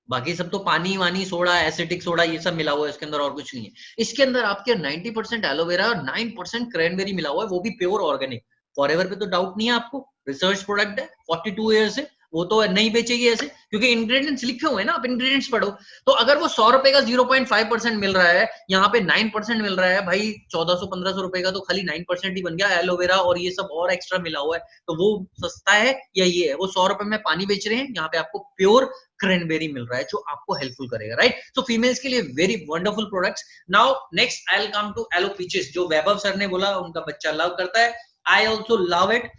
बाकी सब तो पानी वानी, सोडा, एसिटिक सोडा, ये सब मिला हुआ है इसके अंदर, और कुछ नहीं है। इसके अंदर आपके 90% एलोवेरा और 9% क्रैनबेरी मिला हुआ है, वो भी प्योर ऑर्गेनिक। फॉरएवर पे तो डाउट नहीं है आपको, रिसर्च प्रोडक्ट है, 42 ईयर से, वो तो नहीं बेचेगी ऐसे, क्योंकि इंग्रेडिएंट्स लिखे हुए हैं ना, आप इंग्रेडिएंट्स पढ़ो। तो अगर वो 100 रुपए का 0.5% मिल रहा है, यहाँ पे 9% मिल रहा है भाई, 1400-1500 रुपए का तो खाली 9% ही बन गया। एलोवेरा और ये सब और एक्स्ट्रा मिला हुआ है, तो वो सस्ता है या ये है? वो 100 रुपए में पानी बेच रहे हैं, यहाँ पे आपको प्योर क्रैनबेरी मिल रहा है, जो आपको हेल्पफुल करेगा, राइट? सो फीमेल्स के लिए very wonderful products. Now next I will come to aloe peaches, जो वैभव सर ने बोला उनका बच्चा लव करता है। I also love it.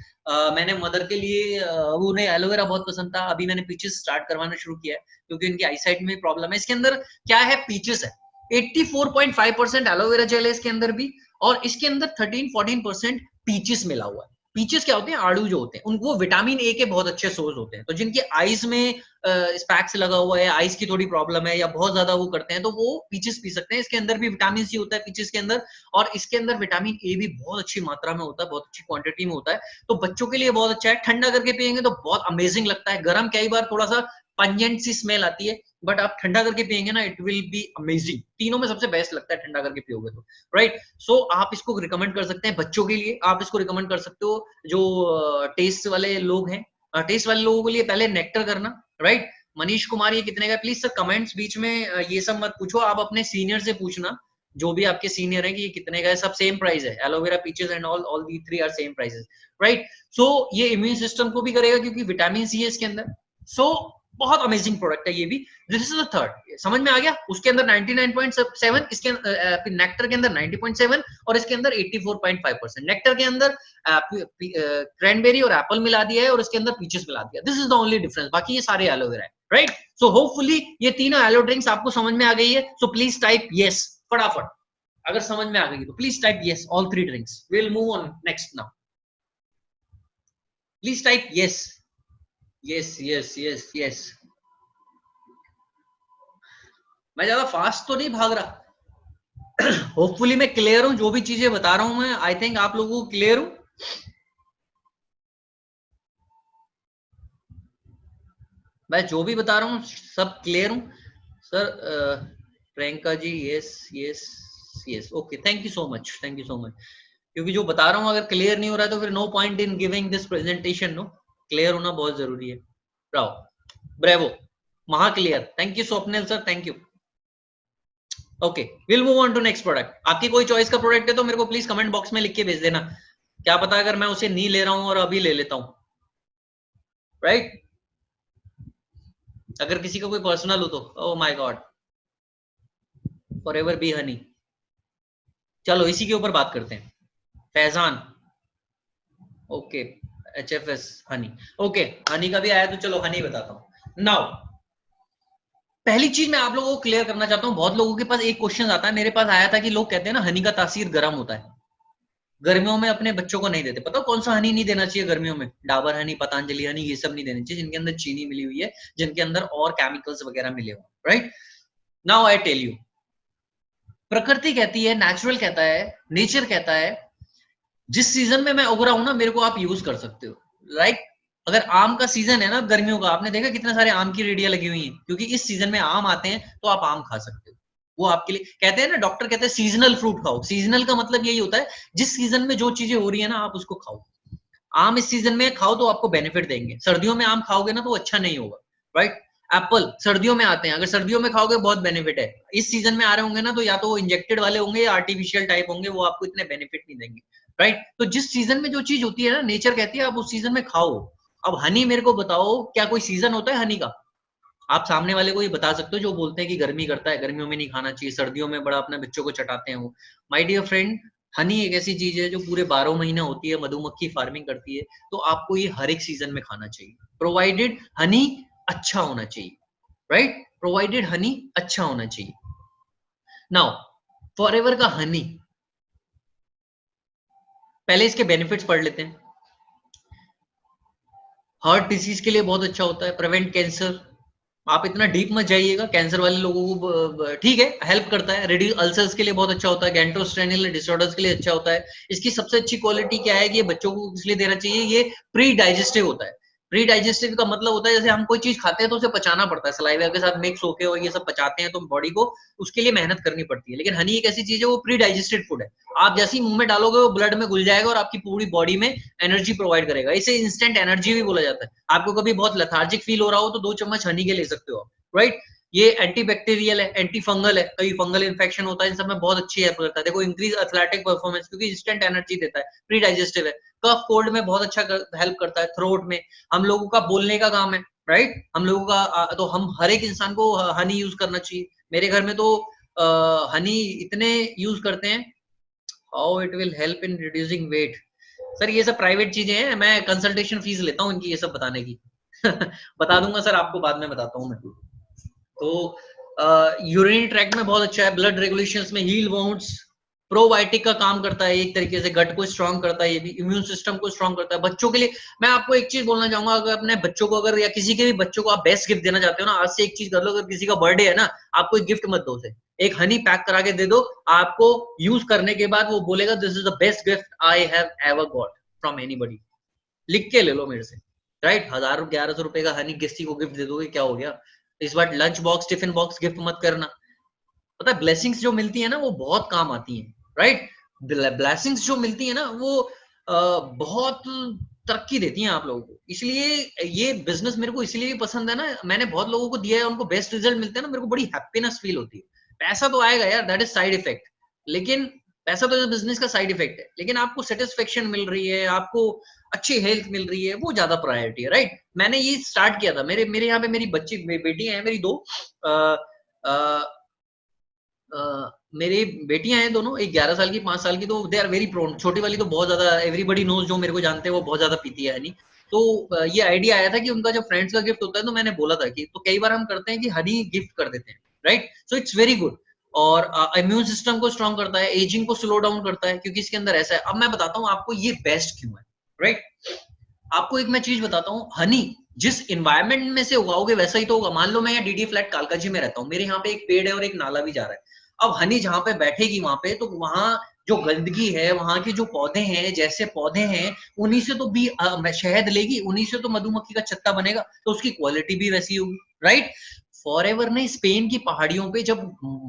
मैंने मदर के लिए, उन्हें एलोवेरा बहुत पसंद था, अभी मैंने पीचेस स्टार्ट करवाना शुरू किया है, क्योंकि उनकी आईसाइट में प्रॉब्लम है। इसके अंदर क्या है? पीचेस है, 84.5% एलोवेरा जेल है इसके अंदर भी, और इसके अंदर 13-14% पीचेस मिला हुआ है। पीचेस क्या होते हैं? आड़ू जो होते हैं, उनको विटामिन ए के बहुत अच्छे सोर्स होते हैं। तो जिनके आईज में स्पैक्स लगा हुआ है, आईज की थोड़ी प्रॉब्लम है, या बहुत ज्यादा वो करते हैं, तो वो पीचेस पी सकते हैं। इसके अंदर भी विटामिन सी होता है पीचेस के अंदर, और इसके अंदर विटामिन ए भी बहुत अच्छी मात्रा में होता है, बहुत अच्छी क्वांटिटी में होता है। तो बच्चों के लिए बहुत अच्छा है। ठंडा करके पियेंगे तो बहुत अमेजिंग लगता है। गर्म कई बार थोड़ा सा पंजेंट सी स्मेल आती है, बट आप ठंडा करके पियेंगे ना, इट विल बी अमेजिंग। तीनों में सबसे बेस्ट लगता है ठंडा करके पियोगे तो, राइट? सो आप इसको रिकमेंड कर सकते हैं बच्चों के लिए। आप इसको रिकमेंड कर सकते हो जो टेस्ट वाले लोग हैं, टेस्ट वाले लोगों के लिए पहले नेक्टर करना, राइट? मनीष कुमार, ये कितने का? प्लीज सर कमेंट्स बीच में ये सब मत पूछो, आप अपने सीनियर से पूछना, जो भी आपके सीनियर है, कि ये कितने का है। सब सेम प्राइस है, aloe vera, peaches and all the three are same prices, right? So ये इम्यून सिस्टम को भी करेगा, क्योंकि विटामिन सी है इसके अंदर। सो बहुत अमेजिंग प्रोडक्ट है ये भी। दिस इज द थर्ड, समझ में आ गया। उसके अंदर 99.7, इसके नेक्टर के अंदर 90.7 और इसके अंदर 84.5%। नेक्टर के अंदर क्रैनबेरी और एप्पल मिला दिया है और इसके अंदर पीचेस मिला दिया। This is the only difference, बाकी ये सारे एलोवेरा है, राइट। सो होपफुली ये तीनों एलो ड्रिंक्स आपको समझ में आ गई है। सो प्लीज टाइप यस फटाफट, अगर समझ में आ गई तो please type yes, all three drinks. We will move on next now, please type yes yes yes yes yes. मैं ज्यादा फास्ट तो नहीं भाग रहा। होपफुली मैं क्लियर हूं, जो भी चीजें बता रहा हूं मैं, आई थिंक आप लोगों को क्लियर हूं। मैं जो भी बता रहा हूं सब क्लियर हूं sir. Priyanka ji yes yes yes, okay, thank you so much, thank you so much. क्योंकि जो बता रहा हूं अगर क्लियर नहीं हो रहा है तो फिर no point in giving this presentation. No, clear होना बहुत जरूरी है। ब्रेवो, महा clear, thank you Swapnil sir, thank you. Okay, will move on to next product. आपकी कोई चॉइस का प्रोडक्ट है तो मेरे को प्लीज कमेंट बॉक्स में लिख के भेज देना, क्या पता अगर मैं उसे नहीं ले रहा हूं और अभी ले लेता हूं, राइट। अगर किसी का कोई पर्सनल हो तो oh my God, forever B Honey. चलो इसी के ऊपर बात करते हैं। Faizan, okay, HFS Honey, okay, Honey का भी आया तो चलो हनी बताता हूं। नाउ पहली चीज मैं आप लोगों को क्लियर करना चाहता हूं, बहुत लोगों के पास एक क्वेश्चन आता है, मेरे पास आया था कि लोग कहते हैं ना हनी का तासीर गर्म होता है, गर्मियों में अपने बच्चों को नहीं देते। पता कौन सा हनी नहीं देना चाहिए गर्मियों में? डाबर हनी, पतंजलि हनी, ये सब नहीं देना चाहिए जिनके अंदर चीनी मिली हुई है, जिनके अंदर और केमिकल्स वगैरह मिले हुए, right. Now I tell you, प्रकृति कहती है, नेचुरल कहता है, नेचर कहता है, जिस सीजन में मैं उग रहा हूं ना मेरे को आप यूज कर सकते हो, राइट। अगर आम का सीजन है ना गर्मियों का, आपने देखा कितने सारे आम की रेडियां लगी हुई हैं, क्योंकि इस सीजन में आम आते हैं तो आप आम खा सकते हो। वो आपके लिए कहते हैं ना, डॉक्टर कहते हैं सीजनल फ्रूट खाओ। सीजनल का मतलब यही होता है जिस सीजन में जो चीजें हो रही है ना आप उसको खाओ। आम इस सीजन में खाओ तो आपको बेनिफिट देंगे, सर्दियों में आम खाओगे ना तो अच्छा नहीं होगा, राइट। एप्पल सर्दियों में आते हैं, अगर सर्दियों में खाओगे बहुत बेनिफिट है। इस सीजन में आ रहे होंगे ना तो या तो वो इंजेक्टेड वाले होंगे या आर्टिफिशियल टाइप होंगे, वो आपको इतने बेनिफिट नहीं देंगे, राइट। तो जिस सीजन में जो चीज होती है ना, नेचर कहती है आप उस सीजन में खाओ। अब हनी मेरे को बताओ, क्या कोई सीजन होता है हनी का? आप सामने वाले को ये बता सकते हो जो बोलते हैं कि गर्मी करता है, गर्मियों में नहीं खाना चाहिए, सर्दियों में बड़ा अपने बच्चों को चटाते हैं वो। माय डियर फ्रेंड, हनी एक ऐसी चीज है जो पूरे 12 महीना होती है, मधुमक्खी फार्मिंग करती है, तो आपको ये हर एक सीजन में खाना चाहिए, प्रोवाइडेड हनी अच्छा होना चाहिए, राइट। प्रोवाइडेड हनी अच्छा होना चाहिए। नाउ फॉरएवर का हनी, पहले इसके बेनिफिट्स पढ़ लेते हैं। हार्ट डिसीज के लिए बहुत अच्छा होता है, प्रिवेंट कैंसर। आप इतना डीप मत जाइएगा, कैंसर वाले लोगों को ठीक है हेल्प करता है। रेड्यूस अल्सर्स के लिए बहुत अच्छा होता है, गैस्ट्रोइंटेस्टाइनल डिसऑर्डर्स के लिए अच्छा होता है। इसकी सबसे अच्छी क्वालिटी क्या है कि ये बच्चों को इसलिए देना चाहिए, ये प्री डाइजेस्टिव होता है। प्री डाइजेस्टिव का मतलब होता है जैसे हम कोई चीज खाते हैं तो उसे पचाना पड़ता है, सलाइवा के साथ मिक्स होके और ये सब पचाते हैं तो बॉडी को उसके लिए मेहनत करनी पड़ती है। लेकिन हनी एक ऐसी चीज है, वो प्री डाइजेस्टेड फूड है, आप जैसे ही मुंह में डालोगे वो ब्लड में घुल जाएगा और आपकी पूरी बॉडी में एनर्जी प्रोवाइड करेगा। इसे इंस्टेंट एनर्जी भी बोला जाता है। आपको कभी बहुत लेथार्जिक फील हो रहा हो तो 2 चम्मच हनी के ले सकते हो, राइट। ये एंटी बैक्टीरियल है, एंटी फंगल है, कभी फंगल इन्फेक्शन होता है, इन सब में बहुत अच्छी हेल्प करता है। देखो इंक्रीज एथलेटिक परफॉर्मेंस, क्योंकि इंस्टेंट एनर्जी देता है, प्री डाइजेस्टिव है। कफ कोल्ड में बहुत अच्छा हेल्प करता है, थ्रोट में, हम लोगों का बोलने का काम है, राइट। हम लोगों का तो हम हर एक इंसान को हनी यूज करना चाहिए। मेरे घर में तो हनी इतने यूज करते हैं। How it will help in reducing weight, sir ये सब प्राइवेट चीजें हैं, मैं कंसल्टेशन फीस लेता हूँ इनकी ये सब बताने की। बता दूंगा सर आपको, बाद में बताता हूँ मैं। तो यूरिनरी ट्रैक्ट में बहुत अच्छा है, ब्लड रेगुलेशंस में, हील वाउंड्स, प्रोबायोटिक का काम करता है एक तरीके से, गट को स्ट्रांग करता है, ये भी इम्यून सिस्टम को स्ट्रांग करता है। बच्चों के लिए मैं आपको एक चीज बोलना चाहूंगा, अगर अपने बच्चों को अगर या किसी के भी बच्चों को आप बेस्ट गिफ्ट देना चाहते हो ना, आज से एक चीज कर लो, अगर किसी का बर्थडे है ना, आप कोई गिफ्ट मत दो उसे, एक हनी पैक करा के दे दो, आपको यूज करने के बाद वो बोलेगा this is the best gift I have ever got from anybody. लिख के ले लो मेरे से, राइट। 1000-1100 का हनी किसी को गिफ्ट दे दोगे, क्या हो गया? इस बार lunch box, tiffin box gift मत करना। पता है ब्लेसिंग्स जो मिलती है ना वो बहुत काम आती है, राइट। ब्लेसिंग्स जो मिलती है ना वो बहुत तरक्की देती हैं आप लोगों को। इसलिए ये बिजनेस मेरे को इसलिए भी पसंद है ना, मैंने बहुत लोगों को दिया है, उनको बेस्ट रिजल्ट मिलते हैं ना, मेरे को बड़ी हैप्पीनेस फील होती है। पैसा तो आएगा यार, दैट इज साइड इफेक्ट, लेकिन पैसा तो इस बिजनेस का साइड इफेक्ट है, लेकिन आपको सेटिस्फेक्शन मिल रही है, आपको अच्छी हेल्थ मिल रही है, वो ज्यादा प्रायोरिटी है, राइट। मैंने ये स्टार्ट किया था, मेरे मेरे यहाँ पे मेरी बच्ची बेटियां हैं मेरी दो, मेरी बेटियां हैं दोनों, एक 11 साल की 5 साल की, तो दे आर वेरी प्रोन। छोटी वाली तो बहुत ज्यादा, एवरीबडी नोज, जो मेरे को जानते हैं वो बहुत ज्यादा पीती है हनी। तो ये आइडिया आया था कि उनका जब फ्रेंड्स का गिफ्ट होता है, तो मैंने बोला था कि तो कई बार हम करते हैं कि हनी गिफ्ट कर देते हैं, right. So it's very good, और इम्यून सिस्टम को स्ट्रॉन्ग करता है, एजिंग को स्लो डाउन करता है, क्योंकि इसके अंदर ऐसा है। अब मैं बताता हूँ आपको ये बेस्ट क्यों है, राइट। आपको एक मैं चीज बताता हूँ, हनी जिस इन्वायरमेंट में से उगाओगे वैसा ही तो होगा। मान लो मैं यहाँ डीडी फ्लैट कालकाजी में रहता हूँ, मेरे यहाँ पे एक पेड़ है और एक नाला भी जा रहा है। अब हनी जहां पे बैठेगी वहां पे, तो वहां जो गंदगी है, वहां के जो पौधे हैं, जैसे पौधे हैं, उन्हीं से तो भी शहद लेगी, उन्हीं से तो मधुमक्खी का छत्ता बनेगा, तो उसकी क्वालिटी भी वैसी होगी, राइट। फॉरएवर ने स्पेन की पहाड़ियों पे जब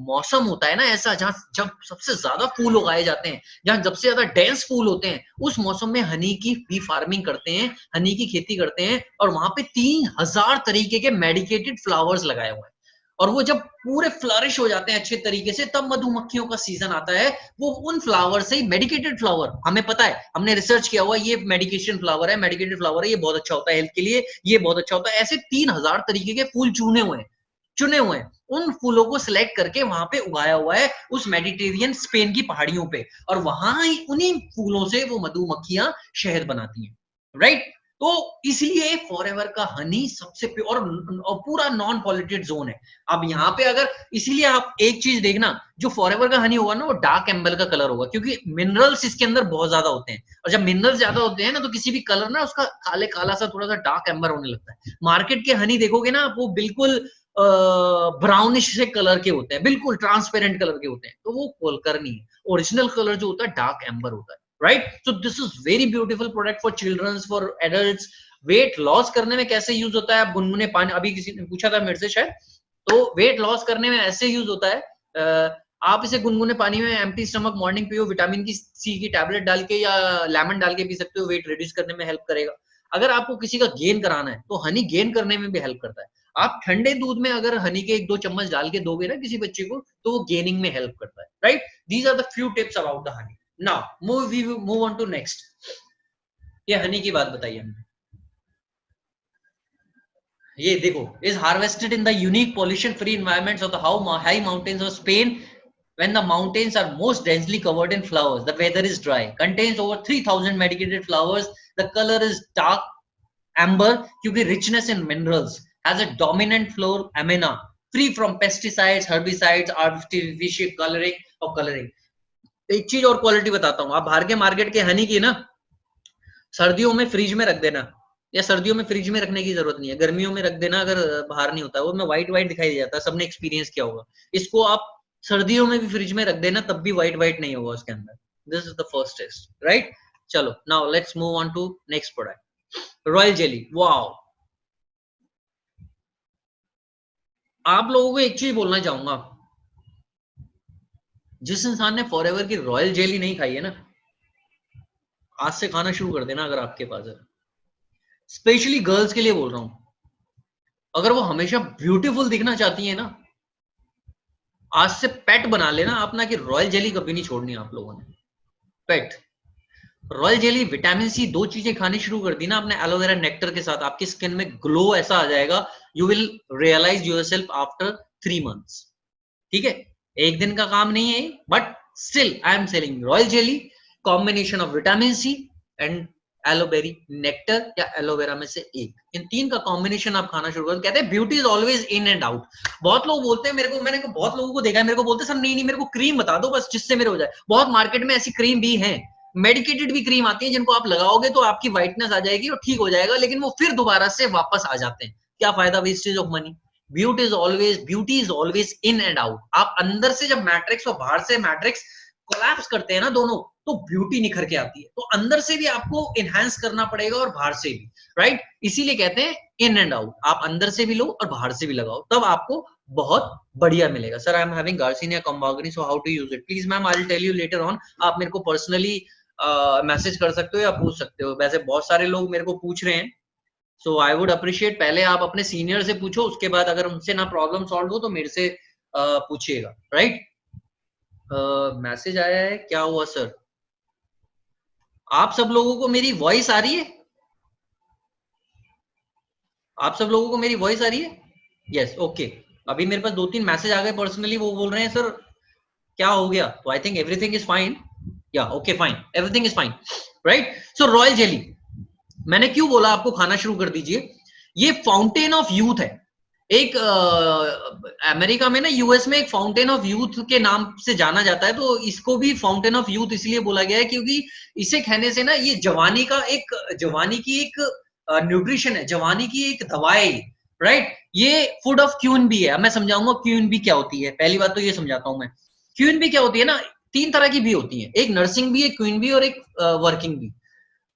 मौसम होता है ना ऐसा, जहां जब सबसे ज्यादा फूल उगाए जाते हैं, जहां सबसे ज्यादा डेंस फूल होते हैं, उस मौसम में हनी की बी फार्मिंग करते हैं, हनी की खेती करते हैं, और वहां पे 3000 तरीके के मेडिकेटेड फ्लावर्स लगाए हुए हैं। और वो जब पूरे फ्लरिश हो जाते हैं अच्छे तरीके से, तब मधुमक्खियों का सीजन आता है। वो उन फ्लावर से ही, मेडिकेटेड फ्लावर, हमें पता है, हमने रिसर्च किया हुआ, ये मेडिकेशन फ्लावर है, मेडिकेटेड फ्लावर है, ये बहुत अच्छा होता है हेल्थ के लिए, ये बहुत अच्छा होता है। ऐसे 3000 तरीके के फूल चुने हुए हैं, उन फूलों को सिलेक्ट करके वहां पे उगाया हुआ है, उस मेडिटेरियन स्पेन की पहाड़ियों पे, और वहां ही उन्हीं फूलों से वो मधुमक्खियां शहद बनाती हैं, राइट। तो इसलिए फॉरएवर का हनी सबसे प्योर और पूरा नॉन पॉल्यूटेड जोन है। अब यहाँ पे अगर, इसीलिए आप एक चीज देखना, जो फॉरएवर का हनी होगा ना, वो डार्क एम्बर का कलर होगा, क्योंकि मिनरल्स इसके अंदर बहुत ज्यादा होते हैं, और जब मिनरल्स ज्यादा होते हैं ना, तो किसी भी कलर ना उसका काले काला सा थोड़ा सा डार्क एम्बर होने लगता है। मार्केट के हनी देखोगे ना, वो बिल्कुल ब्राउनिश से कलर के होते हैं, बिल्कुल ट्रांसपेरेंट कलर के होते हैं, तो वो कोलकर नहीं है। ओरिजिनल कलर जो होता है डार्क एम्बर होता है, right. So this is very beautiful product for childrens, for adults. Weight loss करने में कैसे यूज होता है, गुनगुने पानी, अभी किसी ने पूछा था मेरे से शायद, तो वेट लॉस करने में ऐसे यूज होता है, आप इसे गुनगुने पानी में एम्प्टी स्टमक मॉर्निंग पियो, विटामिन की सी की टैबलेट डाल के या लेमन डाल के पी सकते हो, वेट रिड्यूस करने में हेल्प करेगा। अगर आपको किसी का गेन कराना है, तो हनी गेन करने में भी हेल्प करता है। आप ठंडे दूध में अगर हनी के 1-2 चम्मच डाल के दोगे ना किसी बच्चे को, तो वो गेनिंग में हेल्प करता है, right. These are the few tips about the honey. Now we move on to next. ये हनी की बात बताइए हमने, ये देखो, is harvested in the unique pollution free environments of the high mountains of Spain. When the mountains are most densely covered in flowers, the weather is dry, contains over 3000 medicated flowers, the color is dark amber क्योंकि richness in minerals, has a dominant floral amina, free from pesticides, herbicides, artificial coloring or coloring. एक चीज और quality बताता हूँ, आप बाहर के market के हनी की ना, सर्दियों में फ्रिज में रख देना, या सर्दियों में फ्रिज में रखने की जरूरत नहीं है, गर्मियों में रख देना, अगर बाहर नहीं होता, वो में व्हाइट व्हाइट दिखाई दे जाता है, सबने एक्सपीरियंस किया होगा। इसको आप सर्दियों में भी फ्रिज में रख देना, तब भी व्हाइट व्हाइट नहीं होगा उसके अंदर। This is the first test, right. चलो now let's move on to next product, royal jelly. Wow, आप लोगों को एक चीज बोलना चाहूंगा, जिस इंसान ने फॉरएवर की रॉयल जेली नहीं खाई है ना, आज से खाना शुरू कर देना अगर आपके पास है। स्पेशली गर्ल्स के लिए बोल रहा हूं, अगर वो हमेशा ब्यूटीफुल दिखना चाहती है ना, आज से पेट बना लेना अपना, कि रॉयल जेली कभी नहीं छोड़नी आप लोगों ने, पेट। रॉयल जेली, विटामिन सी, 2 चीजें खानी शुरू कर दी ना आपने एलोवेरा नेक्टर के साथ, आपकी स्किन में ग्लो ऐसा आ जाएगा, you will realise yourself after 3 months. ठीक है, एक दिन का काम नहीं है, but still I am selling royal jelly, combination of vitamin C and aloe berry nectar, या एलोवेरा में से एक, इन 3 का कॉम्बिनेशन आप खाना शुरू करें। कहते हैं beauty is always in and out. बहुत लोग बोलते हैं मेरे को, मैंने बहुत लोगों को देखा है, मेरे को बोलते हैं सर नहीं मेरे को क्रीम बता दो बस जिससे मेरे हो जाए। बहुत मार्केट में ऐसी क्रीम भी है, मेडिकेटेड भी क्रीम आती है, जिनको आप लगाओगे तो आपकी व्हाइटनेस आ जाएगी और ठीक हो जाएगा, लेकिन वो फिर दोबारा से वापस आ जाते हैं। क्या फायदा, wastage of money. Beauty is always in and out. आप अंदर से जब मैट्रिक्स और बाहर से मैट्रिक्स कोलैप्स करते हैं ना दोनों, तो ब्यूटी निखर के आती है। तो अंदर से भी आपको इनहेंस करना पड़ेगा और बाहर से भी, राइट। इसीलिए कहते हैं इन एंड आउट, आप अंदर से भी लो और बाहर से भी लगाओ, तब आपको बहुत बढ़िया मिलेगा। Sir I am having garcinia cambogia, so how to use it, please ma'am I will tell you later on. आप मेरे को पर्सनली मैसेज कर सकते हो या पूछ सकते हो, वैसे बहुत सारे लोग मेरे को पूछ रहे हैं, सो आई वुड अप्रिशिएट, पहले आप अपने सीनियर से पूछो, उसके बाद अगर उनसे ना प्रॉब्लम सॉल्व हो तो मेरे से पूछिएगा, राइट। मैसेज आया है, क्या हुआ सर? आप सब लोगों को मेरी वॉइस आ रही है? आप सब लोगों को मेरी वॉइस आ रही है? Yes, okay. अभी मेरे पास 2-3 मैसेज आ गए पर्सनली, वो बोल रहे हैं सर क्या हो गया? तो I think everything is fine. या okay, fine, everything is fine, right? So royal jelly, मैंने क्यों बोला आपको खाना शुरू कर दीजिए? ये फाउंटेन ऑफ यूथ है। एक अमेरिका में ना, यूएस में एक फाउंटेन ऑफ यूथ के नाम से जाना जाता है। तो इसको भी फाउंटेन ऑफ यूथ इसलिए बोला गया है क्योंकि इसे खाने से ना, ये जवानी का एक, जवानी की एक न्यूट्रिशन है, जवानी की एक दवा है, राइट? ये फूड ऑफ क्यून भी है। अब मैं समझाऊंगा क्यून भी क्या होती है। पहली बात तो ये समझाता हूं मैं, क्वीन बी क्या होती है ना, 3 तरह की बी होती है, एक नर्सिंग बी, एक क्वीन बी और एक वर्किंग बी।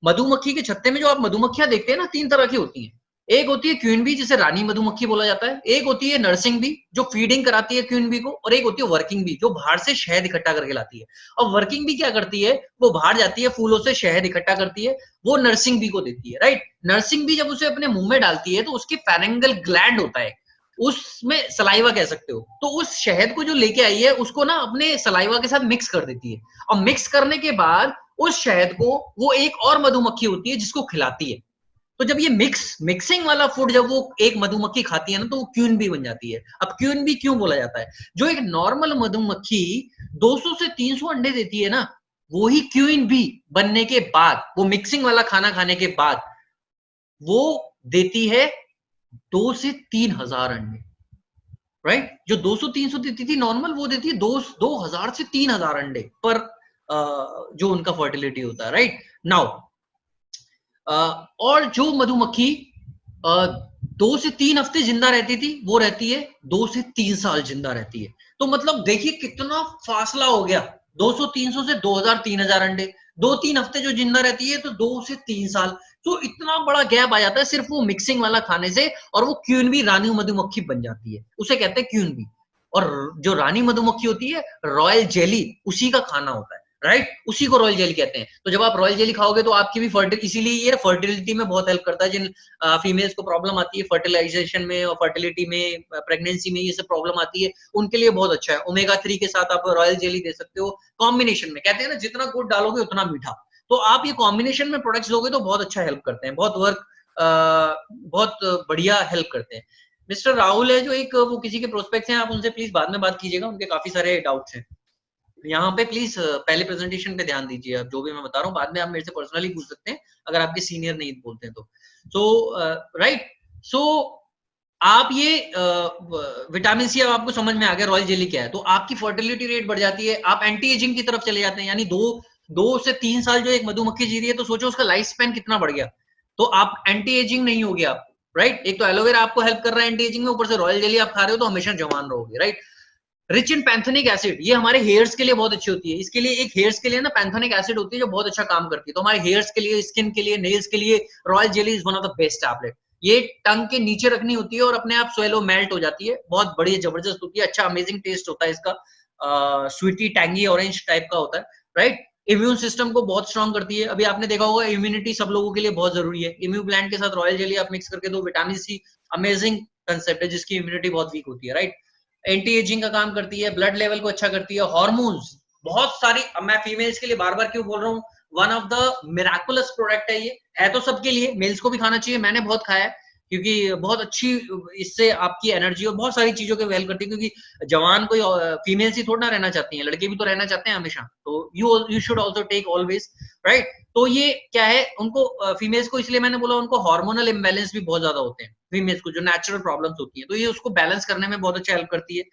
मधुमक्खी के छत्ते में जो आप मधुमक्खियां देखते हैं ना, 3 तरह की होती हैं। एक होती है क्वीन बी, जिसे रानी मधुमक्खी बोला जाता है। एक होती है नर्सिंग बी, जो फीडिंग कराती है क्वीन बी को। और एक होती है वर्किंग बी, जो बाहर से शहद इकट्ठा करके लाती है। और वर्किंग बी क्या करती है, वो बाहर जाती है, फूलों से शहद इकट्ठा करती है, वो नर्सिंग बी को देती है, राइट? नर्सिंग बी जब उसे अपने मुंह में डालती है तो उसके फेरेंगल ग्लैंड होता है, उसमें सलाइवा कह सकते हो, तो उस शहद को जो लेके आई है उसको ना अपने सलाइवा के साथ मिक्स कर देती है। और मिक्स करने के बाद उस शहद को वो एक और मधुमक्खी होती है जिसको खिलाती है। तो जब ये मिक्सिंग वाला फूड जब वो एक मधुमक्खी खाती है ना, तो वो क्यून बी बन जाती है। अब क्यून बी क्यों बोला जाता है? जो एक नॉर्मल मधुमक्खी 200 से 300 अंडे देती है ना, वो ही क्यून बी बनने के बाद, वो मिक्सिंग वाला खाना खाने के बाद, वो देती है 2 से 3 हजार अंडे, राइट? जो 200-300 देती थी नॉर्मल, वो देती है 2000 से 3000 अंडे पर जो उनका फर्टिलिटी होता है, राइट? नाउ और जो मधुमक्खी 2 से 3 हफ्ते जिंदा रहती थी, वो रहती है 2 से 3 साल जिंदा रहती है। तो मतलब देखिए कितना फासला हो गया, 200-300 से 2000-3000 अंडे, 2-3 हफ्ते जो जिंदा रहती है, तो 2 से 3 साल। तो इतना बड़ा गैप आ जाता है सिर्फ वो मिक्सिंग वाला खाने से, और वो क्वीन बी, रानी मधुमक्खी बन जाती है, उसे कहते हैं क्वीन बी। और जो रानी मधुमक्खी होती है, रॉयल जेली, उसी का खाना होता है, राइट? उसी को रॉयल जेली कहते हैं। तो जब आप रॉयल जेली खाओगे तो आपकी भी इसीलिए ये फर्टिलिटी में बहुत हेल्प करता है। जिन फीमेल्स को प्रॉब्लम आती है फर्टिलाइजेशन में और फर्टिलिटी में, प्रेगनेंसी में, ये सब प्रॉब्लम आती है, उनके लिए बहुत अच्छा है। ओमेगा 3 के साथ आप रॉयल जेली दे सकते हो कॉम्बिनेशन में। कहते हैं ना, जितना गुड़ डालोगे उतना मीठा। तो आप ये कॉम्बिनेशन में प्रोडक्ट्स लोगे तो बहुत अच्छा हेल्प करते हैं, बहुत वर्क, बहुत बढ़िया हेल्प करते हैं। मिस्टर राहुल है जो एक, वो किसी के प्रोस्पेक्ट्स हैं, आप उनसे प्लीज बाद में बात कीजिएगा, उनके काफी सारे डाउट्स हैं। यहाँ पे प्लीज पहले प्रेजेंटेशन पे ध्यान दीजिए। आप जो भी मैं बता रहा हूँ, बाद में आप मेरे से पर्सनली पूछ सकते हैं अगर आपके सीनियर नहीं बोलते हैं तो। सो राइट, सो आप ये विटामिन सी अब आपको समझ में आ गया रॉयल जेली क्या है, तो आपकी फर्टिलिटी रेट बढ़ जाती है, आप एंटी एजिंग की तरफ चले जाते हैं। यानी 2 से 3 साल जो एक मधुमक्खी जी रही है, तो सोचो उसका लाइफ स्पैन कितना बढ़ गया। तो आप एंटी एजिंग नहीं होगी आप, राइट? एक तो एलोवेरा आपको हेल्प कर रहा है एंटी एजिंग में, ऊपर से रॉयल जेली आप खा रहे हो तो हमेशा जवान रहोगे, राइट? रिच इन पैंथेनिक एसिड, ये हमारे हेयर्स के लिए बहुत अच्छी होती है। इसके लिए एक हेयर्स के लिए ना पैंथेनिक एसिड होती है जो बहुत अच्छा काम करती है। तो हमारे हेयर्स के लिए, स्किन के लिए, नेल्स के लिए royal jelly is one of the best tablet. ये टंग के नीचे रखनी होती है और अपने आप स्वेलो मेल्ट हो जाती है, बहुत बढ़िया जबरदस्त होती है, अच्छा अमेजिंग टेस्ट होता है इसका, स्वीटी टैंगी ऑरेंज टाइप का होता है, राइट? इम्यून सिस्टम को बहुत स्ट्रॉन्ग करती है। अभी आपने देखा होगा इम्यूनिटी सब लोगों के लिए बहुत जरूरी है। इम्यू प्लांट के साथ रॉयल जेली आप मिक्स करके दो, विटामिन सी अमेजिंग कंसेप्ट है जिसकी इम्यूनिटी बहुत वीक होती है, राइट? एंटी एजिंग का काम करती है, ब्लड लेवल को अच्छा करती है, हार्मोन्स बहुत सारी। अब मैं फीमेल्स के लिए बार बार क्यों बोल रहा हूँ, one of the miraculous product है ये। है तो सबके लिए, मेल्स को भी खाना चाहिए, मैंने बहुत खाया है क्योंकि बहुत अच्छी, इससे आपकी एनर्जी और बहुत सारी चीजों के हेल्प करती है। क्योंकि जवान कोई फीमेल्स ही थोड़ा ना रहना चाहती हैं, लड़के भी तो रहना चाहते हैं हमेशा। तो you should also take always, right? तो ये क्या है, उनको फीमेल्स को इसलिए मैंने बोला, उनको हार्मोनल इम्बैलेंस भी बहुत ज्यादा होते हैं फीमेल्स को, जो नेचुरल प्रॉब्लम्स होती है, तो ये उसको बैलेंस करने में बहुत अच्छा हेल्प करती है।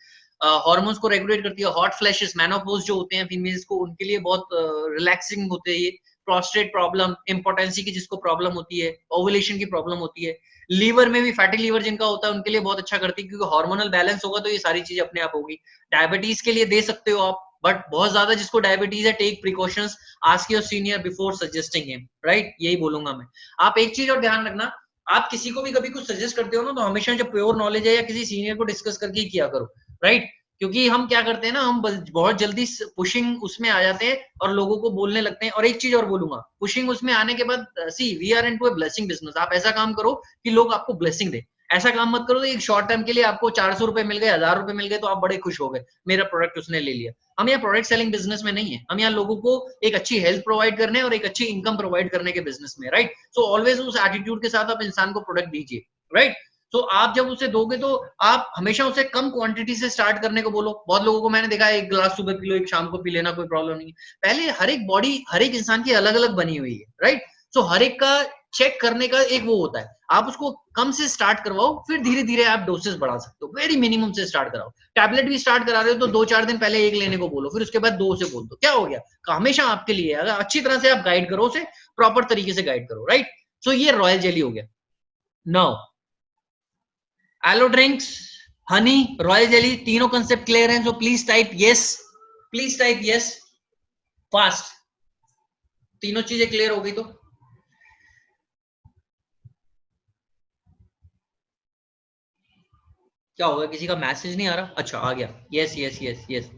हार्मोन्स को रेगुलेट करती है। हॉट फ्लैशेस, मेनोपॉज जो होते हैं फीमेल्स को, उनके लिए बहुत रिलैक्सिंग होते हैं ये। प्रोस्टेट प्रॉब्लम, इंपोर्टेंसी की जिसको प्रॉब्लम होती है, ओवुलेशन की प्रॉब्लम होती है, लीवर में भी फैटी लीवर जिनका होता है उनके लिए बहुत अच्छा करती है, क्योंकि हार्मोनल बैलेंस होगा तो ये सारी चीजें अपने आप होगी। डायबिटीज के लिए दे सकते हो आप, बट बहुत ज्यादा जिसको डायबिटीज है, take precautions, ask your senior before suggesting him, right? यही बोलूंगा मैं। आप एक चीज और ध्यान रखना, आप किसी को भी कभी कुछ सजेस्ट करते हो ना, तो हमेशा जो प्योर नॉलेज है या किसी सीनियर को डिस्कस करके ही किया करो, राइट? क्योंकि हम क्या करते हैं ना, हम बहुत जल्दी पुशिंग उसमें आ जाते हैं और लोगों को बोलने लगते हैं। और एक चीज और बोलूंगा, पुशिंग उसमें आने के बाद, see we are into a blessing business. आप ऐसा काम करो कि लोग आपको ब्लेसिंग दे। ऐसा काम मत करो एक शॉर्ट टर्म के लिए आपको 400 रुपए मिल गए, 1000 रुपए मिल गए तो आप बड़े खुश हो गए, मेरा प्रोडक्ट उसने ले लिया। हम यहाँ प्रोडक्ट सेलिंग बिजनेस में नहीं है, हम यहाँ लोगों को एक अच्छी हेल्थ प्रोवाइड करने और एक अच्छी इनकम प्रोवाइड करने के बिजनेस में, राइट। सो ऑलवेज उस एटीट्यूड के साथ आप इंसान को प्रोडक्ट दीजिए, राइट। तो आप जब उसे दोगे तो आप हमेशा उसे कम क्वांटिटी से स्टार्ट करने को बोलो। बहुत लोगों को मैंने देखा है, एक गिलास सुबह पी लो, एक शाम को पी लेना, कोई प्रॉब्लम नहीं है। पहले हर एक बॉडी, हर एक इंसान की अलग अलग बनी हुई है, राइट। सो हर एक का चेक करने का एक वो होता है, आप उसको कम से स्टार्ट करवाओ, फिर धीरे धीरे आप डोसेस बढ़ा सकते हो। वेरी मिनिमम से स्टार्ट कराओ। टैबलेट भी स्टार्ट करा रहे हो तो 2-4 दिन पहले एक लेने को बोलो, फिर उसके बाद 2 से बोल दो, क्या हो गया। हमेशा आपके लिए, अगर अच्छी तरह से आप गाइड करो उसे, प्रॉपर तरीके से गाइड करो, राइट। सो ये रॉयल जेली हो गया। Now aloe drinks, honey, royal jelly, तीनों कंसेप्ट क्लियर हैं? So please type yes, please type yes fast. तीनों चीजें क्लियर हो गई तो क्या होगा? किसी का मैसेज नहीं आ रहा? अच्छा आ गया, यस यस यस यस,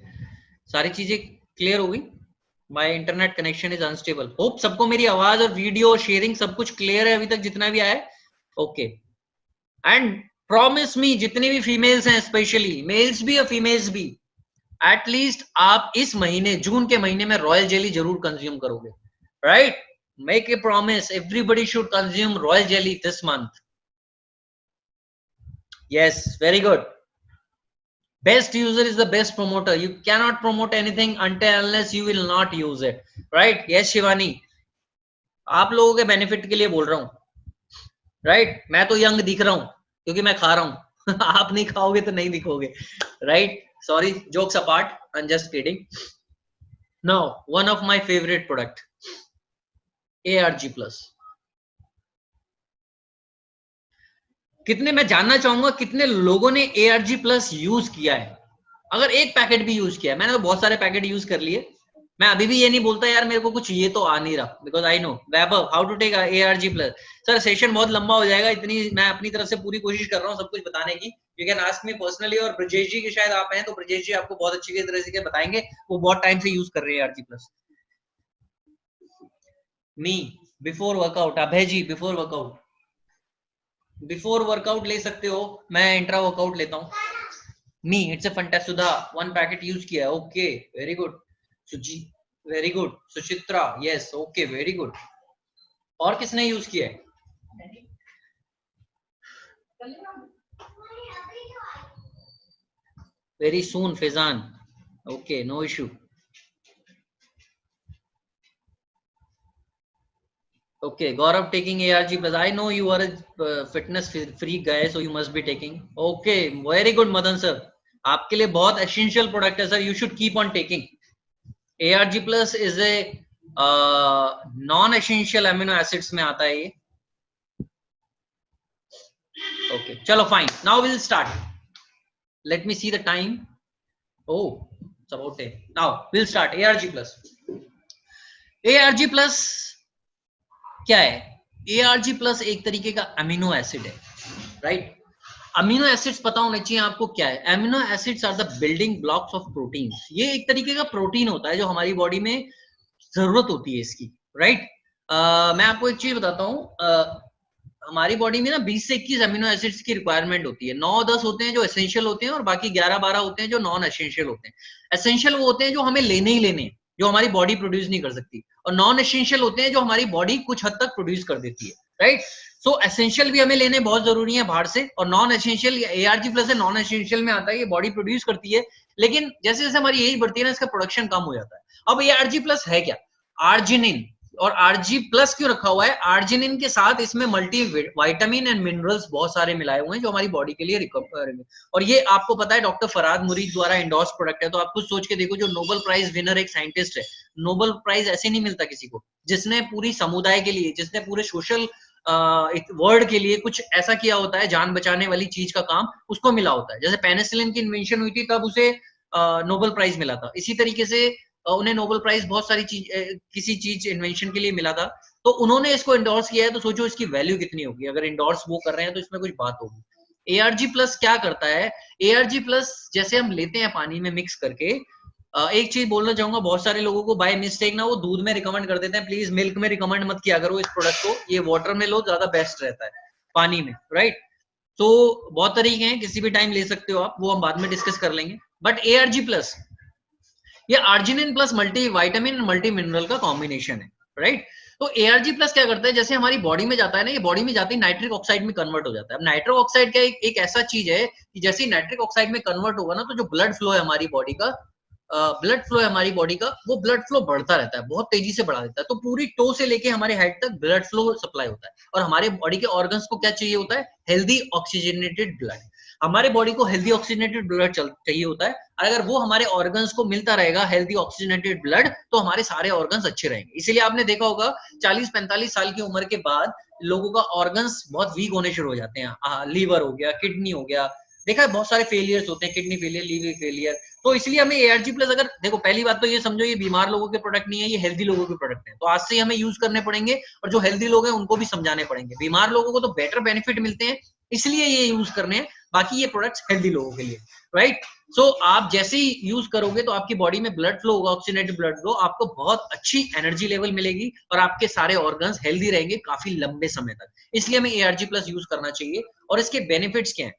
सारी चीजें क्लियर हो गई। My internet connection is unstable. Hope सबको मेरी आवाज और वीडियो शेयरिंग सब कुछ क्लियर है अभी तक जितना भी आया है? ओके। एंड प्रॉमिस मी, जितने भी फीमेल्स हैं, स्पेशली मेल्स भी और फीमेल्स भी, एटलीस्ट आप इस महीने, जून के महीने में रॉयल जेली जरूर कंज्यूम करोगे, right. Make a promise, everybody should consume royal jelly this month. Yes, very good. Best user is the best promoter. You cannot promote anything until unless you will not use it, right? Yes, Shivani, आप लोगों के benefit के लिए बोल रहा हूँ, right. मैं तो यंग दिख रहा हूँ क्योंकि मैं खा रहा हूँ आप नहीं खाओगे तो नहीं दिखोगे, right. Sorry, jokes apart, I am just kidding. Now one of my favourite product, ARG plus. कितने, मैं जानना चाहूंगा कितने लोगों ने ARG प्लस यूज किया है? अगर एक पैकेट भी यूज किया है, मैंने तो बहुत सारे पैकेट यूज कर लिए। मैं अभी भी ये नहीं बोलता यार मेरे को कुछ ये तो आ नहीं रहा, because I know Vaibhav how to take ARG plus. Sir session बहुत लंबा हो जाएगा, इतनी मैं अपनी तरफ से पूरी कोशिश कर रहा हूँ सब कुछ बताने की। You can ask me personally, और ब्रजेश जी के शायद आप हैं तो ब्रजेश जी आपको बहुत अच्छी तरह से बताएंगे, वो बहुत टाइम से यूज कर रहे हैं ARG plus. Me before workout, Abhay ji before workout, before workout ले सकते हो, मैं इंट्रा वर्कआउट लेता हूँ। Me it's a fantastic. Sudha 1 packet use किया है, okay very good. Suji very good. Suchitra yes, okay very good. और किसने यूज किया है? Very soon Faizan, okay no issue. Okay, Gaurav taking ARG plus. I know you are a fitness freak guy, so you must be taking. Okay, very good, Madan sir. आपके लिए बहुत essential product है sir. You should keep on taking. ARG plus is a non-essential amino acids में आता है ये. Okay, चलो fine. Now we'll start. Let me see the time. Oh, it's about 10. Now we'll start. ARG plus. ARG plus क्या है? ARG plus एक तरीके का अमीनो एसिड है, राइट। अमीनो एसिड्स पता होना चाहिए आपको क्या है। Amino acids are the building blocks of proteins. ये एक तरीके का प्रोटीन होता है जो हमारी बॉडी में जरूरत होती है इसकी, राइट। मैं आपको एक चीज बताता हूँ, हमारी बॉडी में ना 20 से 21 अमीनो एसिड्स की रिक्वायरमेंट होती है। 9-10 होते हैं जो एसेंशियल होते हैं और बाकी 11-12 होते हैं जो नॉन एसेंशियल होते हैं। एसेंशियल वो होते हैं जो हमें लेने ही लेने हैं, जो हमारी बॉडी प्रोड्यूस नहीं कर सकती, और नॉन एसेंशियल होते हैं जो हमारी बॉडी कुछ हद तक प्रोड्यूस कर देती है, राइट। सो एसेंशियल भी हमें लेने बहुत जरूरी है बाहर से, और नॉन एसेंशियल ARG प्लस है, नॉन एसेंशियल में आता है, ये बॉडी प्रोड्यूस करती है, लेकिन जैसे जैसे हमारी एज बढ़ती है ना इसका प्रोडक्शन कम हो जाता है। अब ARG प्लस है क्या? आर्जिनिन, और आरजी प्लस क्यों रखा हुआ है? आर्जिनिन के साथ इसमें मल्टी विटामिन एंड मिनरल्स बहुत सारे मिलाए हुए हैं जो हमारी बॉडी के लिए रिकवर। और ये आपको पता है डॉक्टर फराद मुरीद द्वारा इंडोर्स प्रोडक्ट है। तो आप कुछ सोच के देखो, जो नोबेल प्राइज विनर एक साइंटिस्ट है, नोबेल प्राइज ऐसे नहीं मिलता किसी को, जिसने पूरी समुदाय के लिए, जिसने पूरे सोशल वर्ल्ड के लिए कुछ ऐसा किया होता है, जान बचाने वाली चीज का काम उसको मिला होता है। जैसे पेनिसिलिन की इन्वेंशन हुई थी तब उसे नोबेल प्राइज मिला था। इसी तरीके से उन्हें नोबेल प्राइज बहुत सारी चीज, किसी चीज इन्वेंशन के लिए मिला था, तो उन्होंने इसको इंडोर्स किया है। तो सोचो इसकी वैल्यू कितनी होगी। अगर इंडोर्स वो कर रहे हैं तो इसमें कुछ बात होगी। ARG प्लस क्या करता है? ARG प्लस जैसे हम लेते हैं पानी में मिक्स करके, एक चीज बोलना चाहूंगा, बहुत सारे लोगों को बाय मिस्टेक ना वो दूध में रिकमेंड कर देते हैं। प्लीज मिल्क में रिकमेंड मत किया करो इस प्रोडक्ट को, ये वाटर में लो, ज्यादा बेस्ट रहता है पानी में, राइट। तो बहुत तरीके हैं, किसी भी टाइम ले सकते हो आप, वो हम बाद में डिस्कस कर लेंगे। बट ARG प्लस ये arginine plus multi vitamin multi mineral का कॉम्बिनेशन है, राइट। तो ARG प्लस क्या करता है, जैसे हमारी बॉडी में जाता है ना, ये बॉडी में जाते ही नाइट्रिक ऑक्साइड में कन्वर्ट हो जाता है। अब नाइट्रिक ऑक्साइड का एक ऐसा चीज है कि जैसे ही नाइट्रिक ऑक्साइड में कन्वर्ट होगा ना, तो जो ब्लड फ्लो है हमारी बॉडी का, वो ब्लड फ्लो बढ़ता रहता है, बहुत तेजी से बढ़ा देता है। तो पूरी टो से लेके हमारे हेड तक ब्लड फ्लो सप्लाई होता है। और हमारे बॉडी के ऑर्गन्स को क्या चाहिए होता है, हेल्दी ऑक्सीजनेटेड ब्लड। हमारे बॉडी को हेल्दी ऑक्सीजनेटेड ब्लड चाहिए होता है। अगर वो हमारे ऑर्गन्स को मिलता रहेगा हेल्दी ऑक्सीजनेटेड ब्लड, तो हमारे सारे ऑर्गन्स अच्छे रहेंगे। इसीलिए आपने देखा होगा 40-45 साल की उम्र के बाद लोगों का ऑर्गन्स बहुत वीक होने शुरू हो जाते हैं। लीवर हो गया, किडनी हो गया, देखा है बहुत सारे फेलियर्स होते हैं, किडनी फेलियर, लीवर फेलियर। तो इसलिए हमें ARG प्लस, अगर देखो पहली बात तो ये समझो, ये बीमार लोगों के प्रोडक्ट नहीं है, ये हेल्दी लोगों के प्रोडक्ट है। तो आज से हमें यूज करने पड़ेंगे, और जो हेल्दी लोग हैं उनको भी समझाने पड़ेंगे। बीमार लोगों को तो बेटर बेनिफिट मिलते हैं, इसलिए ये यूज करने हैं। बाकी ये प्रोडक्ट्स हेल्दी लोगों के लिए, राइट। सो आप जैसे ही यूज करोगे तो आपकी बॉडी में ब्लड फ्लो होगा, ऑक्सीजनेटेड ब्लड फ्लो, आपको बहुत अच्छी एनर्जी लेवल मिलेगी और आपके सारे ऑर्गन्स हेल्दी रहेंगे काफी लंबे समय तक। इसलिए हमें ARG प्लस यूज करना चाहिए। और इसके बेनिफिट्स क्या हैं,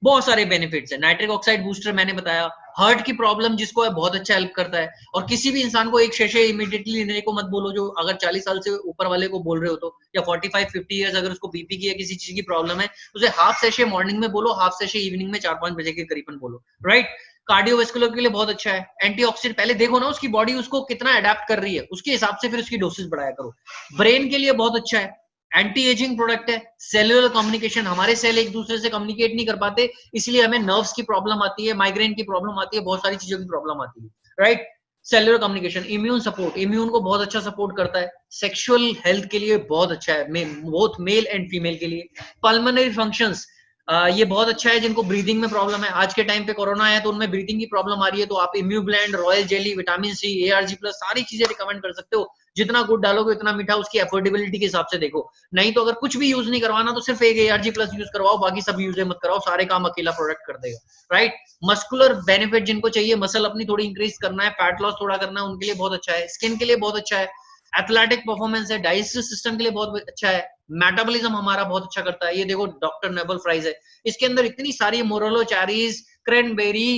बहुत सारे बेनिफिट्स है। नाइट्रिक ऑक्साइड बूस्टर मैंने बताया, हार्ट की प्रॉब्लम जिसको है बहुत अच्छा हेल्प करता है। और किसी भी इंसान को एक शेशे इमीडिएटली लेने को मत बोलो, जो अगर 40 साल से ऊपर वाले को बोल रहे हो तो, या 45-50 ईयर्स अगर उसको बीपी की या किसी चीज की प्रॉब्लम है, उसे हाफ सेशे मॉर्निंग में बोलो, हाफ सेशे इवनिंग में 4-5 बजे के करीबन बोलो, राइट। कार्डियोवेस्कुलर के लिए बहुत अच्छा है। एंटीऑक्सीडेंट, पहले देखो ना उसकी बॉडी उसको कितना अडेप्ट कर रही है, उसके हिसाब से फिर उसकी डोसेज बढ़ाया करो। ब्रेन के लिए बहुत अच्छा है, एंटी एजिंग प्रोडक्ट है। सेलुलर कम्युनिकेशन, हमारे सेल एक दूसरे से कम्युनिकेट नहीं कर पाते, इसलिए हमें नर्व्स की प्रॉब्लम आती है, माइग्रेन की प्रॉब्लम आती है, बहुत सारी चीजों की प्रॉब्लम आती है, right. Cellular communication, immune support, immune को बहुत अच्छा सपोर्ट करता है। सेक्सुअल हेल्थ के लिए बहुत अच्छा है, बोथ मेल एंड फीमेल के लिए। पल्मोनरी फंक्शंस, ये बहुत अच्छा है जिनको ब्रीदिंग में प्रॉब्लम है। आज के टाइम पे कोरोना है तो उनमें ब्रीदिंग की प्रॉब्लम आ रही है, तो आप Immublend, royal jelly, vitamin C, ARG plus, सारी चीजें रिकमेंड कर सकते हो। जितना गुड़ डालोगे उतना मीठा, उसकी अफोर्डेबिलिटी के हिसाब से देखो। नहीं तो अगर कुछ भी यूज नहीं करवाना तो सिर्फ एक ARG प्लस यूज करवाओ, बाकी सब यूज मत कराओ, सारे काम अकेला प्रोडक्ट कर देगा, राइट। मस्कुलर बेनिफिट, जिनको चाहिए मसल अपनी थोड़ी इंक्रीज करना है, फैट लॉस थोड़ा करना है, उनके लिए बहुत अच्छा है। स्किन के लिए बहुत अच्छा है। एथलेटिक परफॉर्मेंस है, डाइजेस्टिव सिस्टम के लिए बहुत अच्छा है। मेटाबॉलिज्म हमारा बहुत अच्छा करता है। ये देखो डॉक्टर नेबल फ्राइज है, इसके अंदर इतनी सारी मोरोलो चेरीज, क्रैनबेरी,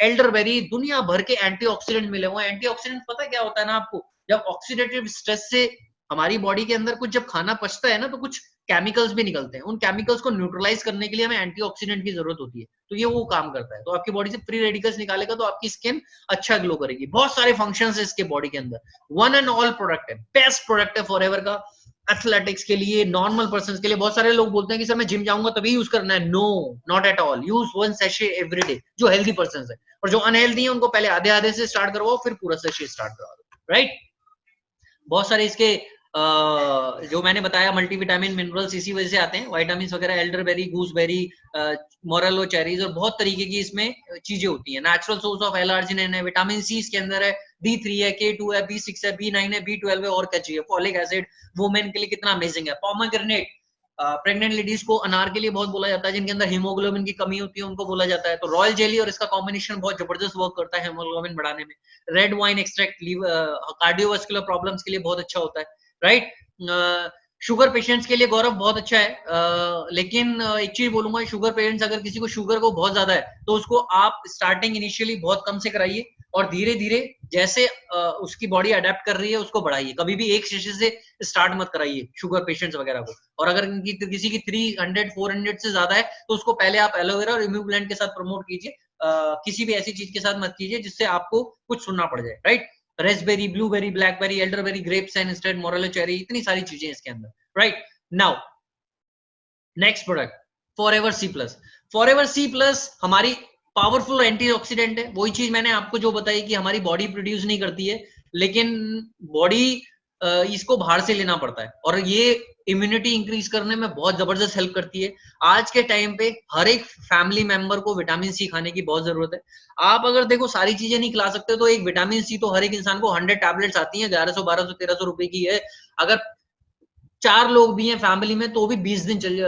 एल्डरबेरी, दुनिया भर के एंटीऑक्सीडेंट मिले हुए हैं। एंटीऑक्सीडेंट पता क्या होता है ना आपको, जब ऑक्सीडेटिव स्ट्रेस से हमारी बॉडी के अंदर कुछ जब खाना पचता है ना, तो कुछ केमिकल्स भी निकलते हैं। उन केमिकल्स को न्यूट्रलाइज करने के लिए हमें एंटीऑक्सीडेंट की जरूरत होती है, तो ये वो काम करता है। तो आपकी बॉडी से फ्री रेडिकल्स निकालेगा, तो आपकी स्किन अच्छा ग्लो करेगी। बहुत सारे फंक्शंस है इसके बॉडी के अंदर। वन एंड ऑल प्रोडक्ट है, बेस्ट प्रोडक्ट है फॉरएवर का, एथलेटिक्स के लिए, नॉर्मल पर्सन के लिए। बहुत सारे लोग बोलते हैं कि सर मैं जिम जाऊंगा तभी यूज करना है। No, not at all. Use 1 sachet every day, जो हेल्दी पर्सन है। और जो अनहेल्दी है उनको पहले आधे आधे से स्टार्ट करवाओ, फिर पूरा सैशे स्टार्ट करवा दो, राइट। बहुत सारे इसके जो मैंने बताया मल्टीविटामिन मिनरल्स इसी वजह से आते हैं, विटामिन वगैरह, एल्डरबेरी, गूसबेरी, मोरेलो चेरीज, और बहुत तरीके की इसमें चीजें होती हैं। नेचुरल सोर्स ऑफ एल-आर्जिनिन है, विटामिन सी इसके अंदर है, D3 है, K2 है, B6 है, B9 है, B12 है, और क्या चाहिए। फॉलिक एसिड वुमेन के लिए कितना अमेजिंग है। पोमेग्रेनेट, प्रेग्नेंट लेडीज को अनार के लिए बहुत बोला जाता है, जिनके अंदर हीमोग्लोबिन की कमी होती है उनको बोला जाता है। तो रॉयल जेली और इसका कॉम्बिनेशन बहुत जबरदस्त वर्क करता है हीमोग्लोबिन बढ़ाने में। Red wine extract cardiovascular problems के लिए बहुत अच्छा होता है, राइट। शुगर पेशेंट्स के लिए गौरव बहुत अच्छा है। लेकिन एक चीज बोलूंगा, शुगर पेशेंट्स, अगर किसी को शुगर को बहुत ज्यादा है तो उसको आप स्टार्टिंग इनिशियली बहुत कम से कराइए, और धीरे धीरे जैसे उसकी बॉडी अडेप्ट कर रही है उसको बढ़ाइए। कभी भी एक शीशे से स्टार्ट मत कराइए शुगर पेशेंट्स वगैरह को। और अगर किसी की 300-400 से ज्यादा है तो उसको पहले आप एलोवेरा और इम्यूब्लेंड के साथ प्रमोट कीजिए, किसी भी ऐसी चीज के साथ मत कीजिए जिससे आपको कुछ सुनना पड़ जाए, right. Raspberry, blueberry, blackberry, elderberry, grapes and instead, morello cherry, इतनी सारी चीजें इसके अंदर, right. Now next product, Forever C plus. Forever C plus हमारी पावरफुल एंटीऑक्सीडेंट है। वही चीज मैंने आपको जो बताई कि हमारी बॉडी प्रोड्यूस नहीं करती है, लेकिन बॉडी इसको बाहर से लेना पड़ता है, और ये इम्यूनिटी इंक्रीज करने में बहुत जबरदस्त हेल्प करती है। आज के टाइम पे हर एक फैमिली मेंबर को विटामिन सी खाने की बहुत जरूरत है। आप अगर देखो सारी चीजें नहीं खिला सकते तो एक विटामिन सी तो हर एक इंसान को 100 टैबलेट्स आती हैं, 1100-1200-1300 रुपए की है। अगर 4 लोग भी हैं फैमिली में तो भी 20 दिन चल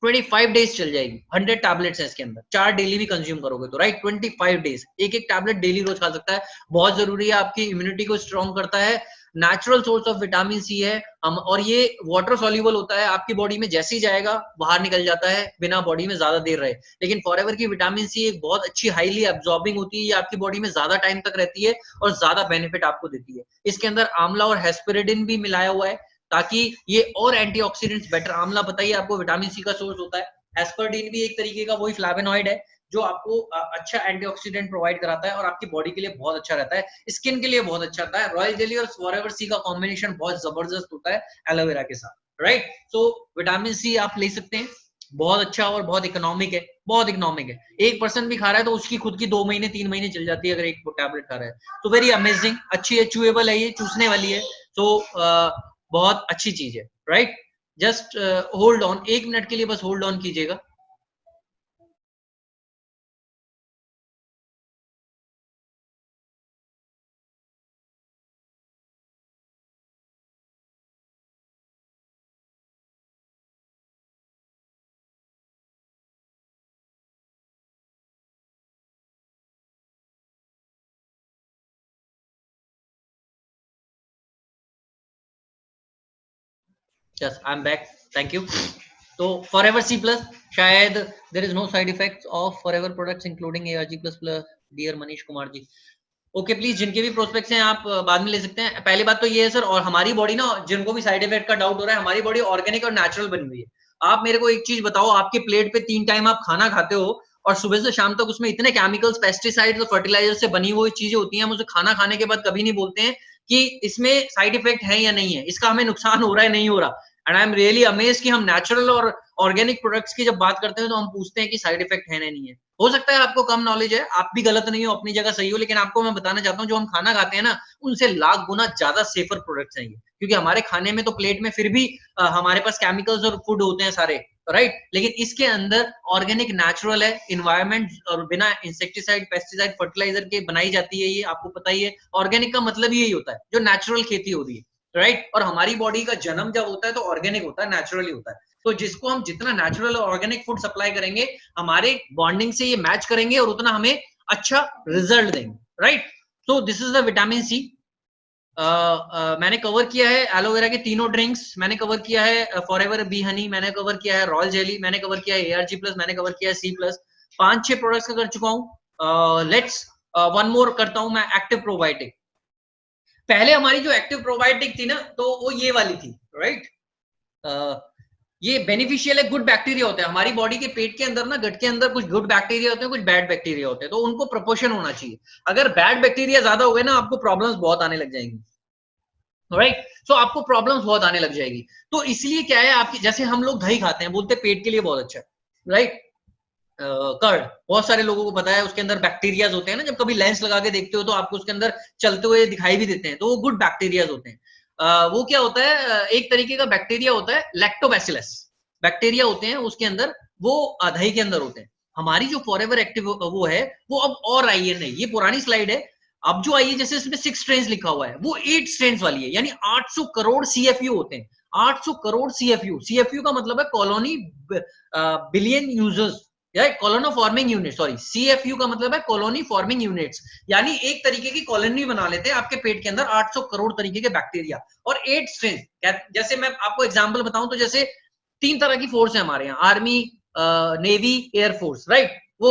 25 डेज चल जाएगी। 100 टैबलेट्स हैं इसके अंदर, 4 डेली भी कंज्यूम करोगे तो, राइट। 25 डेज, एक एक टैबलेट डेली रोज खा सकता है। बहुत जरूरी है, आपकी इम्यूनिटी को स्ट्रॉन्ग करता है, natural source of vitamin C है हम, और ये वाटर सॉल्युबल होता है, आपकी बॉडी में जैसे ही जाएगा बाहर निकल जाता है बिना बॉडी में ज्यादा देर रहे। लेकिन फॉरएवर की विटामिन सी एक बहुत अच्छी हाईली एब्जॉर्बिंग होती है, ये आपकी बॉडी में ज्यादा टाइम तक रहती है और ज्यादा बेनिफिट आपको देती है। इसके अंदर आंवला और हेस्पेरिडिन भी मिलाया हुआ है ताकि ये और एंटीऑक्सीडेंट्स बेटर, आंवला बताइए आपको विटामिन सी का सोर्स होता है, एस्पर्डिन भी एक तरीके का वही फ्लैवेनॉइड है जो आपको अच्छा एंटीऑक्सीडेंट प्रोवाइड कराता है और आपकी बॉडी के लिए बहुत अच्छा रहता है, स्किन के लिए बहुत अच्छा रहता है। रॉयल जेली और फॉरएवर सी का कॉम्बिनेशन बहुत जबरदस्त होता है एलोवेरा के साथ, राइट। सो विटामिन सी आप ले सकते हैं, बहुत अच्छा और बहुत इकोनॉमिक है, बहुत इकोनॉमिक है। एक पर्सन भी खा रहा है तो उसकी खुद की 2 महीने 3 महीने चल जाती है अगर एक टैबलेट खा रहा है तो। वेरी अमेजिंग, अच्छी है, चूएबल है, ये चूसने वाली है, तो बहुत अच्छी चीज है, right. Just hold on, 1 minute के लिए बस होल्ड ऑन कीजिएगा। Yes, I am back, thank you. तो फॉरएवर सी प्लस, शायद there is no side effects of Forever products including ARG plus plus, dear Manish Kumar ji. Okay, please जिनके भी prospects हैं आप बाद में ले सकते हैं। पहली बात तो ये है सर, और हमारी बॉडी ना, जिनको भी साइड इफेक्ट का डाउट हो रहा है, हमारी बॉडी ऑर्गेनिक और नेचुरल बनी हुई है। आप मेरे को एक चीज बताओ, आपके प्लेट पे 3 टाइम आप खाना खाते हो और सुबह से शाम तक उसमें इतने केमिकल्स, पेस्टिसाइड्स और फर्टिलाइजर से बनी हुई चीजें होती हैं, हम उसे खाना खाने के बाद कभी नहीं बोलते हैं कि इसमें साइड इफेक्ट है या नहीं है, इसका हमें नुकसान हो रहा है नहीं हो रहा। And I am really amaze कि हम नेचुरल और ऑर्गेनिक प्रोडक्ट्स की जब बात करते हैं तो हम पूछते हैं कि साइड इफेक्ट है नहीं है। हो सकता है आपको कम नॉलेज है, आप भी गलत नहीं हो, अपनी जगह सही हो, लेकिन आपको मैं बताना चाहता हूँ जो हम खाना खाते हैं ना, उनसे लाख गुना ज्यादा सेफर प्रोडक्ट्स हैं ये, क्योंकि हमारे खाने में तो प्लेट में फिर भी हमारे पास केमिकल्स और फूड होते हैं सारे, राइट। लेकिन इसके अंदर ऑर्गेनिक नेचुरल है, इन्वायरमेंट और बिना इंसेक्टिसाइड, पेस्टिसाइड, फर्टिलाइजर के बनाई जाती है, ये आपको पता ही है। ऑर्गेनिक का मतलब यही होता है जो नेचुरल खेती हो रही है, राइट। और हमारी बॉडी का जन्म जब होता है तो ऑर्गेनिक होता है, नेचुरली होता है। तो जिसको हम जितना नेचुरल और ऑर्गेनिक फूड सप्लाई करेंगे, हमारे बॉन्डिंग से ये मैच करेंगे और उतना हमें अच्छा रिजल्ट देंगे, right. So this is the vitamin C. मैंने कवर किया है एलोवेरा के तीनों ड्रिंक्स, मैंने कवर किया है फॉरएवर बी हनी, मैंने कवर किया है रॉयल जेली, मैंने कवर किया है एआरजी प्लस, मैंने कवर किया है सी प्लस। 5-6 प्रोडक्ट्स का कर चुका हूँ। लेट्स वन मोर करता हूं मैं, एक्टिव प्रोबायोटिक। पहले हमारी जो एक्टिव प्रोबायोटिक थी ना, तो वो ये वाली थी, राइट। ये बेनिफिशियल है, गुड बैक्टीरिया होते हैं हमारी बॉडी के पेट के अंदर ना, गट के अंदर कुछ गुड बैक्टीरिया होते हैं, कुछ बैड बैक्टीरिया होते हैं, तो उनको प्रोपोर्शन होना चाहिए। अगर बैड बैक्टीरिया ज्यादा हो गए ना, आपको प्रॉब्लम्स बहुत आने लग जाएंगी, राइट। सो आपको प्रॉब्लम्स बहुत आने लग जाएगी। तो इसलिए क्या है, आपकी जैसे हम लोग दही खाते हैं, बोलते हैं पेट के लिए बहुत अच्छा है, राइट। कर्ड बहुत सारे लोगों को पता है, उसके अंदर बैक्टीरियाज होते हैं ना, जब कभी लेंस लगा के देखते हो तो आपको उसके अंदर चलते हुए दिखाई भी देते हैं, तो वो गुड बैक्टीरियाज होते हैं। वो क्या होता है, एक तरीके का बैक्टीरिया होता है लैक्टोबैसिलस बैक्टीरिया होते हैं उसके अंदर, वो दही के अंदर होते हैं। हमारी जो फॉरएवर एक्टिव वो है, वो अब और आई है, नहीं ये पुरानी स्लाइड है, अब जो आई है, जैसे इसमें 6 स्ट्रेन्स लिखा हुआ है, वो 8 स्ट्रेन्स वाली है, यानी 800 करोड़ सीएफयू होते हैं। 800 करोड़ सीएफयू, सीएफयू का मतलब है colony billion users, colony forming unit, sorry, CFU का मतलब है कॉलोनी फॉर्मिंग यूनिट्स, यानी एक तरीके की कॉलोनी बना लेते हैं आपके पेट के अंदर 800 करोड़ तरीके के बैक्टीरिया और 8 स्ट्रेन। जैसे मैं आपको एग्जांपल बताऊं तो जैसे 3 तरह की फोर्स है हमारे यहाँ, आर्मी, नेवी, एयरफोर्स, राइट। वो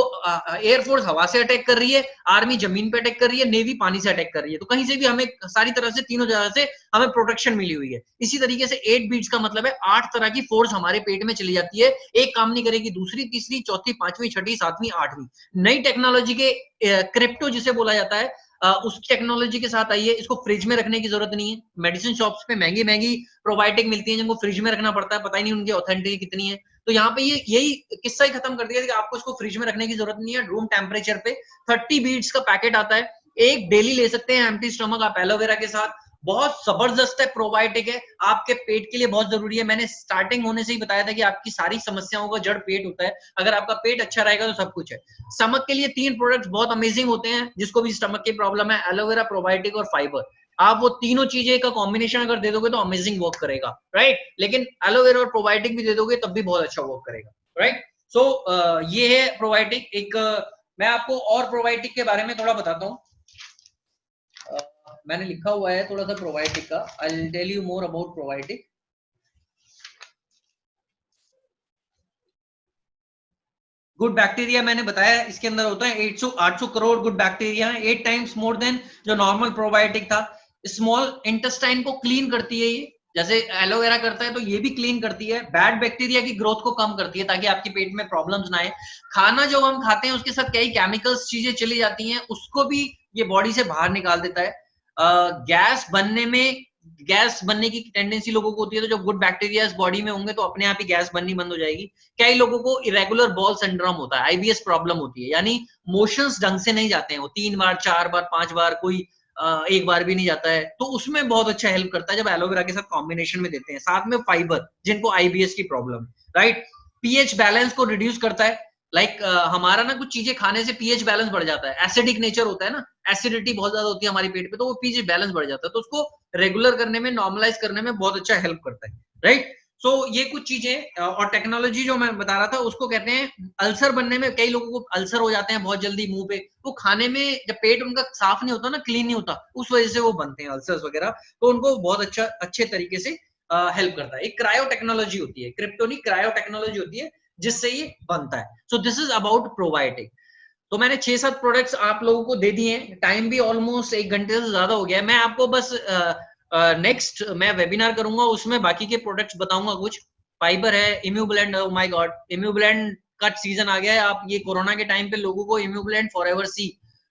एयरफोर्स हवा से अटैक कर रही है, आर्मी जमीन पे अटैक कर रही है, नेवी पानी से अटैक कर रही है, तो कहीं से भी हमें सारी तरह से, तीनों जगह से हमें प्रोटेक्शन मिली हुई है। इसी तरीके से 8 बीट्स का मतलब है 8 तरह की फोर्स हमारे पेट में चली जाती है, एक काम नहीं करेगी, दूसरी, तीसरी, चौथी, पांचवी, छठी, सातवीं, आठवीं। नई टेक्नोलॉजी के क्रिप्टो जिसे बोला जाता है, उस टेक्नोलॉजी के साथ आई है, इसको फ्रिज में रखने की जरूरत नहीं है। मेडिसिन शॉप्स पे महंगी महंगी प्रोबायोटिक मिलती है जिनको फ्रिज में रखना पड़ता है, पता ही नहीं उनकी ऑथेंटिसिटी कितनी है। तो यहाँ पे ये यही किस्सा ही खत्म कर दिया कि आपको इसको फ्रिज में रखने की जरूरत नहीं है, रूम टेम्परेचर पे 30 बीट्स का पैकेट आता है, एक डेली ले सकते हैं एम्प्टी स्टमक आप एलोवेरा के साथ। बहुत जबरदस्त है, प्रोबायोटिक है, आपके पेट के लिए बहुत जरूरी है। मैंने स्टार्टिंग होने से ही बताया था कि आपकी सारी समस्याओं का जड़ पेट होता है, अगर आपका पेट अच्छा रहेगा तो सब कुछ है। स्टमक के लिए 3 प्रोडक्ट्स बहुत अमेजिंग होते हैं, जिसको भी स्टमक की प्रॉब्लम है, एलोवेरा, प्रोबायोटिक और फाइबर। आप वो तीनों चीजें का कॉम्बिनेशन अगर दे दोगे तो अमेजिंग वर्क करेगा, राइट। लेकिन एलोवेरा और प्रोबायोटिक भी दे दोगे तब भी बहुत अच्छा वर्क करेगा, राइट। सो ये है प्रोबायोटिक। एक मैं आपको और प्रोबायोटिक के बारे में थोड़ा बताता हूँ। मैंने लिखा हुआ है थोड़ा सा प्रोबायोटिक का, I will tell you more about probiotic. Good bacteria मैंने बताया इसके अंदर होता है 800 crore good bacteria, 8 times more than जो नॉर्मल प्रोबायोटिक था। स्मॉल इंटेस्टाइन को क्लीन करती है ये, जैसे एलोवेरा करता है तो ये भी क्लीन करती है। बैड बैक्टीरिया की ग्रोथ को कम करती है ताकि आपके पेट में प्रॉब्लम्स ना आए। खाना जो हम खाते हैं उसके साथ कई केमिकल्स चीजें चली जाती हैं, उसको भी ये बॉडी से बाहर निकाल देता है। गैस बनने की टेंडेंसी लोगों को होती है, तो जब गुड बैक्टीरिया बॉडी में होंगे तो अपने आप ही गैस बननी बंद हो जाएगी। कई लोगों को इरेगुलर बॉल सिंड्रोम होता है, आईबीएस प्रॉब्लम होती है, यानी मोशंस ढंग से नहीं जाते हैं, वो 3 बार 4 बार 5 बार, कोई एक बार भी नहीं जाता है, तो उसमें बहुत अच्छा हेल्प करता है जब एलोवेरा के साथ कॉम्बिनेशन में देते हैं। साथ में फाइबर, जिनको आईबीएस की प्रॉब्लम, राइट। पीएच बैलेंस को रिड्यूस करता है। हमारा ना कुछ चीजें खाने से पीएच बैलेंस बढ़ जाता है, एसिडिक नेचर होता है ना, एसिडिटी बहुत ज्यादा होती है हमारे पेट पे, तो वो पीएच बैलेंस बढ़ जाता है, तो उसको रेगुलर करने में, नॉर्मलाइज करने में बहुत अच्छा हेल्प करता है, राइट। सो ये कुछ चीजें और टेक्नोलॉजी जो मैं बता रहा था उसको कहते हैं अल्सर बनने में। कई लोगों को अल्सर हो जाते हैं बहुत जल्दी मुंह पे, तो खाने में जब पेट उनका साफ नहीं होता ना, क्लीन नहीं होता, उस वजह से वो बनते हैं अल्सर्स वगैरह, तो उनको बहुत अच्छे तरीके से हेल्प करता है। एक क्रायो टेक्नोलॉजी होती है, क्रिप्टोनिक क्रायो टेक्नोलॉजी होती है, जिससे ये बनता है। सो दिस इज अबाउट प्रोबायोटिक। तो मैंने 6-7 प्रोडक्ट्स आप लोगों को दे दिए हैं, टाइम भी ऑलमोस्ट 1 घंटे से ज्यादा हो गया है। मैं आपको बस नेक्स्ट मैं वेबिनार करूंगा, उसमें बाकी के प्रोडक्ट्स बताऊंगा कुछ। फाइबर है, इम्यूब्लेंड, ओ माय गॉड, इम्यूब्लेंड का सीजन आ गया है। आप ये कोरोना के टाइम पे लोगों को इम्यूब्लेंड, फॉरएवर सी,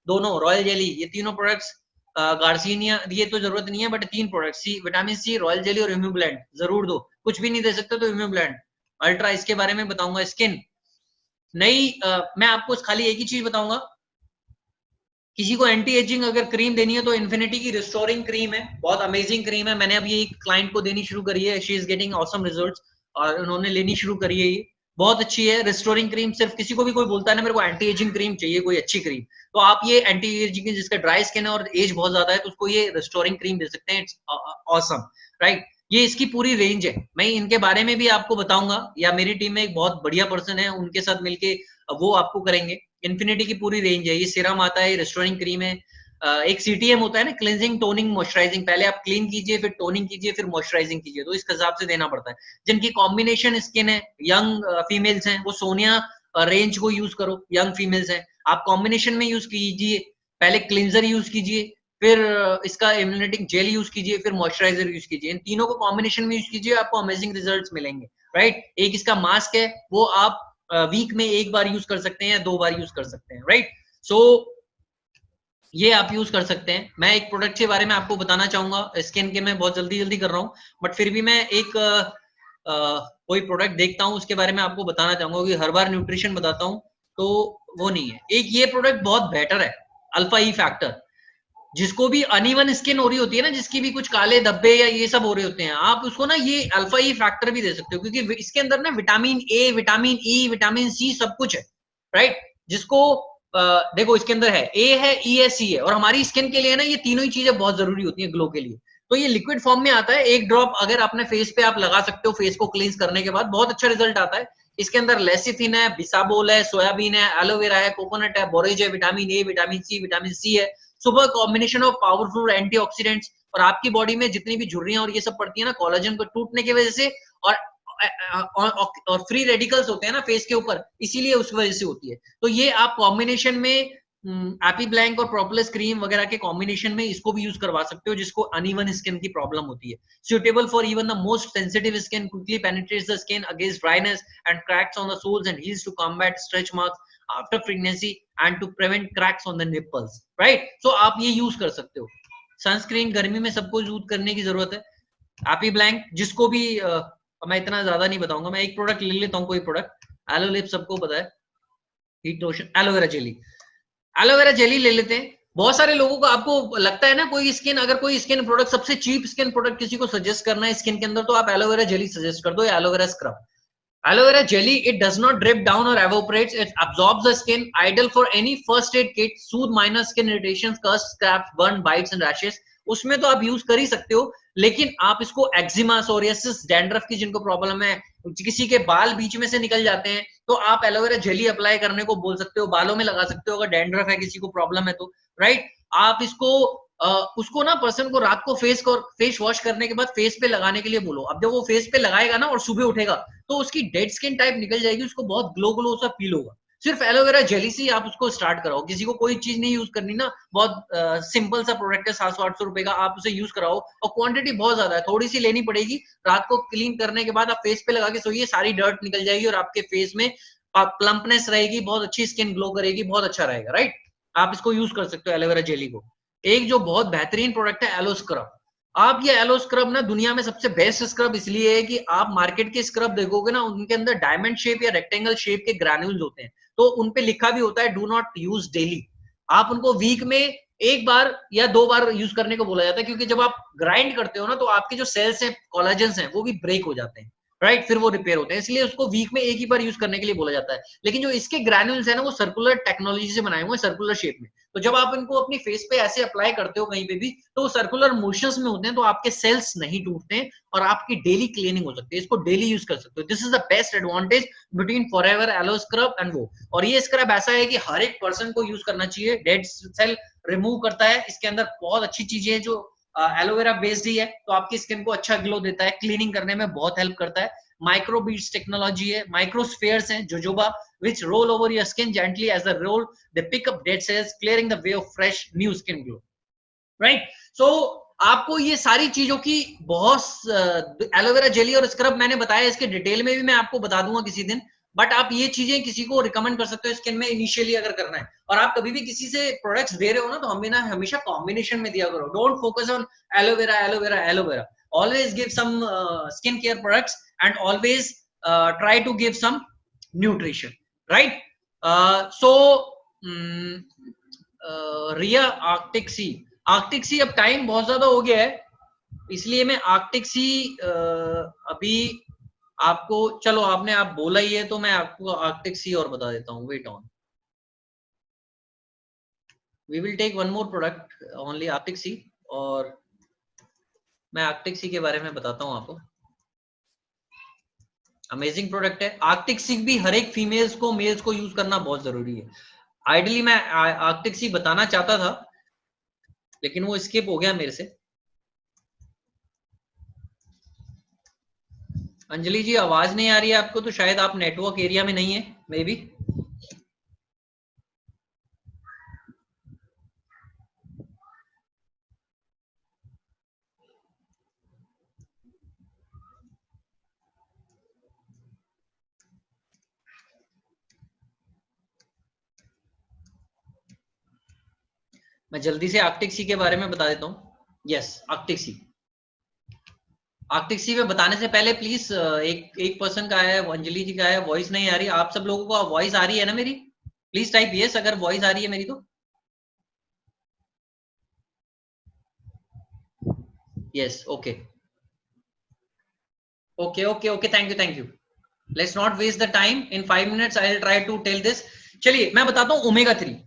दोनों, रॉयल जेली, ये तीनों प्रोडक्ट्स, गार्सिनिया, ये तो जरूरत नहीं है, but 3 product C, vitamin C, royal jelly और इम्यूब्लेंड जरूर दो। कुछ भी नहीं दे सकते तो इम्यूब्लेंड अल्ट्रा, इसके बारे में बताऊंगा। स्किन नई, मैं आपको खाली एक ही चीज बताऊंगा, किसी को एंटी एजिंग अगर क्रीम देनी है तो इन्फिनिटी की रिस्टोरिंग क्रीम है, बहुत अमेजिंग क्रीम है। मैंने अभी एक क्लाइंट को देनी शुरू करी है, she is getting awesome results, और उन्होंने लेनी शुरू करी है। ये बहुत अच्छी है रिस्टोरिंग क्रीम। सिर्फ किसी को भी कोई बोलता है ना मेरे को एंटी एजिंग क्रीम चाहिए, कोई अच्छी क्रीम, तो आप ये एंटी एजिंग, जिसका ड्राई स्किन है और एज बहुत ज्यादा है, तो उसको ये रिस्टोरिंग क्रीम दे सकते हैं। It's awesome, right. ये इसकी पूरी रेंज है, मैं इनके बारे में भी आपको बताऊंगा, या मेरी टीम में एक बहुत बढ़िया पर्सन है, उनके साथ मिलके वो आपको करेंगे। इन्फिनिटी की पूरी रेंज है, ये सीरम आता है, रेस्टोरिंग क्रीम है, एक सीटीएम होता है ना, क्लींजिंग, टोनिंग, मॉइस्चराइजिंग, पहले आप क्लीन कीजिए, फिर टोनिंग कीजिए, फिर मॉइस्चराइजिंग कीजिए, तो इस हिसाब से देना पड़ता है। जिनकी कॉम्बिनेशन स्किन है, यंग फीमेल्स हैं, वो सोनिया रेंज को यूज करो, यंग फीमेल्स हैं, आप कॉम्बिनेशन में यूज कीजिए, पहले क्लींजर यूज कीजिए, फिर इसका इम्यूनिटिंग जेल यूज कीजिए, फिर मॉइस्चराइजर यूज कीजिए, इन तीनों को कॉम्बिनेशन में यूज कीजिए, आपको अमेजिंग रिजल्ट्स मिलेंगे, राइट। एक इसका मास्क है, वो आप वीक में 1 बार यूज कर सकते हैं या 2 बार यूज कर सकते हैं, राइट। सो ये आप यूज कर सकते हैं। मैं एक प्रोडक्ट के बारे में आपको बताना चाहूंगा, स्किन के मैं बहुत जल्दी जल्दी कर रहा हूँ, बट फिर भी मैं एक कोई प्रोडक्ट देखता हूँ उसके बारे में आपको बताना चाहूंगा, कि हर बार न्यूट्रिशन बताता हूँ तो वो नहीं है। एक ये प्रोडक्ट बहुत बेटर है, अल्फा ई फैक्टर। जिसको भी अनइवन स्किन हो रही होती है ना, जिसकी भी कुछ काले धब्बे या ये सब हो रहे होते हैं, आप उसको ना ये अल्फा ई फैक्टर भी दे सकते हो, क्योंकि इसके अंदर ना vitamin A, vitamin E, vitamin C सब कुछ है, राइट। जिसको देखो इसके अंदर है, ए है, ई है, सी है, और हमारी स्किन के लिए ना ये तीनों ही चीजें बहुत जरूरी होती है ग्लो के लिए। तो ये लिक्विड फॉर्म में आता है, एक ड्रॉप अगर अपने फेस पे आप लगा सकते हो, फेस को क्लींस करने के बाद बहुत अच्छा रिजल्ट आता है। इसके अंदर लेसिथिन है, बिसाबोल है, सोयाबीन है, एलोवेरा है, कोकोनट है, बोरेज है, विटामिन ए, विटामिन सी है। Super combination of powerful antioxidants, और आपकी बॉडी में जितनी भी झुर्रियां और ये सब पड़ती है ना कोलेजन को टूटने की वजह से, और फ्री रेडिकल्स होते हैं ना फेस के ऊपर, इसीलिए उस वजह से होती है। तो ये आप कॉम्बिनेशन में एपी ब्लैंक और प्रोपोलिस क्रीम वगैरह के कॉम्बिनेशन में इसको भी यूज करवा सकते हो, जिसको अनइवन स्किन की प्रॉब्लम होती है। Suitable for even the most sensitive skin, quickly penetrates the skin against dryness and cracks on the soles and heels to combat stretch marks after pregnancy and to prevent cracks on the nipples, right. So आप ये use कर सकते हो। Sunscreen गर्मी में सबको use करने की जरूरत है। एपी ब्लैंक जिसको भी मैं इतना ज्यादा नहीं बताऊंगा, मैं एक प्रोडक्ट ले लेता हूँ, कोई प्रोडक्ट, एलोलिप सबको पता है, heat lotion, aloe vera jelly, aloe vera jelly ले लेते हैं। बहुत सारे लोगों को, आपको लगता है ना, कोई स्किन, अगर कोई स्किन प्रोडक्ट, सबसे चीप स्किन प्रोडक्ट किसी को सजेस्ट करना है स्किन के अंदर, तो आप एलोवेरा जेली सजेस्ट कर दो, या aloe vera scrub. Aloe vera jelly, it does not drip down or evaporates. It absorbs the skin. Ideal for any first aid kit. Soothe minor skin irritations, cuts, scrapes, burn, bites and rashes. उसमें तो आप use कर ही सकते हो, लेकिन आप इसको eczema, psoriasis, dandruff की जिनको प्रॉब्लम है, किसी के बाल बीच में से निकल जाते हैं, तो आप एलोवेरा जेली अप्लाई करने को बोल सकते हो, बालों में लगा सकते हो, अगर डैंड्रफ है, किसी को प्रॉब्लम है तो, राइट। आप इसको उसको ना पर्सन को रात को फेस वॉश करने के बाद फेस पे लगाने के लिए बोलो। अब जब वो फेस पे लगाएगा ना और सुबह उठेगा तो उसकी डेड स्किन टाइप निकल जाएगी, उसको बहुत ग्लो ग्लो सा फील होगा। सिर्फ एलोवेरा जेली से ही आप उसको स्टार्ट कराओ, किसी को कोई चीज नहीं यूज करनी ना, बहुत सिंपल सा प्रोडक्ट है 700-800 रुपए का, आप उसे यूज कराओ और क्वांटिटी बहुत ज्यादा है, थोड़ी सी लेनी पड़ेगी। रात को क्लीन करने के बाद आप फेस पे लगा के सोइए, सारी डर्ट निकल जाएगी और आपके फेस में प्लम्पनेस रहेगी, बहुत अच्छी स्किन ग्लो करेगी, बहुत अच्छा रहेगा, राइट। आप इसको यूज कर सकते हो एलोवेरा जेली को। एक जो बहुत बेहतरीन प्रोडक्ट है एलो स्क्रब। आप ये एलो स्क्रब ना दुनिया में सबसे बेस्ट स्क्रब इसलिए है कि आप मार्केट के स्क्रब देखोगे ना, उनके अंदर डायमंड शेप या रेक्टेंगल शेप के ग्रैन्यूल्स होते हैं, तो उनपे लिखा भी होता है डू नॉट यूज डेली। आप उनको वीक में एक बार या 2 बार यूज करने को बोला जाता है, क्योंकि जब आप ग्राइंड करते हो ना तो आपके जो सेल्स हैं, कोलाजेंस हैं, वो भी ब्रेक हो जाते हैं, राइट, फिर वो रिपेयर होते हैं, इसलिए उसको वीक में एक ही बार यूज करने के लिए बोला जाता है। लेकिन जो इसके ग्रैन्यूल्स है ना, वो सर्कुलर टेक्नोलॉजी से बनाए हुए हैं, सर्कुलर शेप में, तो जब आप इनको अपनी फेस पे ऐसे अप्लाई करते हो कहीं पे भी, तो सर्कुलर मोशंस में होते हैं, तो आपके सेल्स नहीं टूटते हैं और आपकी डेली क्लीनिंग हो सकती है, इसको डेली यूज कर सकते हो। This is the best advantage between Forever aloe scrub and वो। और ये स्क्रब ऐसा है कि हर एक पर्सन को यूज करना चाहिए, डेड सेल रिमूव करता है, इसके अंदर बहुत अच्छी चीजें हैं जो एलोवेरा बेस्ड ही है, तो आपकी स्किन को अच्छा ग्लो देता है, क्लीनिंग करने में बहुत हेल्प करता है। माइक्रोबीड्स टेक्नोलॉजी है, माइक्रोस्फेयर्स हैं, jojoba which roll over your skin gently as they roll, they pick up dead cells, clearing the way of fresh new skin glow, right? So आपको ये सारी चीजों की बहुत एलोवेरा जेली और स्क्रब मैंने बताया, इसके डिटेल में भी मैं आपको बता दूंगा किसी दिन, बट आप ये चीजें किसी को रिकमेंड कर सकते हो स्किन में इनिशियली अगर करना है। और आप कभी भी किसी से प्रोडक्ट्स दे रहे हो ना, तो हमेशा कॉम्बिनेशन में दिया करो, don't focus on aloe vera aloe vera aloe vera, always give some skincare products and always try to give some nutrition, right? Riya Arctic सी अब टाइम बहुत ज्यादा हो गया है, इसलिए मैं आर्कटिक सी अभी आपको, चलो आप बोला ही है तो मैं आपको आर्कटिक सी और बता देता हूँ। Wait on, we will take one more product only Arctic Sea, और मैं आर्कटिक सी के बारे में बताता हूँ आपको। अमेजिंग प्रोडक्ट है आर्कटिक सी भी, हर एक फीमेल्स को मेल्स को यूज करना बहुत जरूरी है। आइडियली मैं आर्कटिक सी बताना चाहता था, लेकिन वो स्किप हो गया मेरे से। अंजलि जी आवाज नहीं आ रही है आपको, तो शायद आप नेटवर्क एरिया में नहीं है, मे बी। मैं जल्दी से आर्कटिक सी के बारे में बता देता हूँ। यस, आर्कटिक सी में बताने से पहले प्लीज एक पर्सन का है, अंजलि जी का है, वॉइस नहीं आ रही। आप सब लोगों को वॉइस आ रही है ना मेरी? प्लीज टाइप यस अगर वॉइस आ रही है मेरी तो। Yes, okay okay okay okay, thank you. Let's not waste the time, in 5 minutes I will try to tell this. चलिए मैं बताता हूँ ओमेगा 3।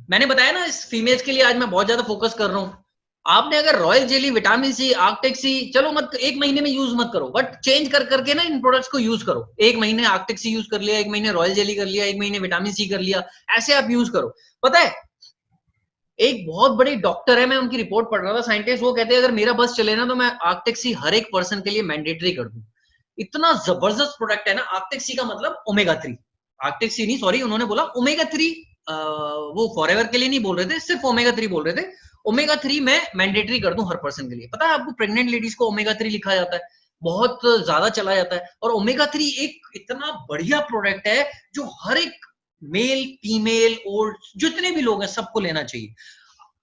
मैंने बताया ना इस फीमेल्स के लिए आज मैं बहुत ज्यादा फोकस कर रहा हूँ। आपने अगर royal jelly, vitamin C, Arctic Sea, चलो मत एक महीने में यूज मत करो, बट चेंज कर करके ना इन प्रोडक्ट्स को यूज करो। एक महीने आर्कटिक सी यूज कर लिया, एक महीने रॉयल जेली कर लिया, एक महीने विटामिन सी कर लिया, ऐसे आप यूज करो। पता है एक बहुत बड़ी डॉक्टर है, मैं उनकी रिपोर्ट पढ़ रहा था, साइंटिस्ट, वो कहते हैं अगर मेरा बस चले ना तो मैं आर्कटिक सी हर एक पर्सन के लिए मैंडेटरी कर दूं। इतना जबरदस्त प्रोडक्ट है ना आर्कटिक सी का, मतलब ओमेगा 3, आर्कटिक सी नहीं, सॉरी उन्होंने बोला ओमेगा 3, वो फॉरएवर के लिए नहीं बोल रहे थे, सिर्फ ओमेगा 3 बोल रहे थे। ओमेगा 3 मैं मैंडेटरी कर दूं हर पर्सन के लिए। पता है आपको प्रेग्नेंट लेडीज को ओमेगा 3 लिखा जाता है, बहुत ज्यादा चला जाता है। और ओमेगा 3 एक इतना बढ़िया प्रोडक्ट है जो हर एक मेल फीमेल ओल्ड जितने भी लोग हैं सबको लेना चाहिए।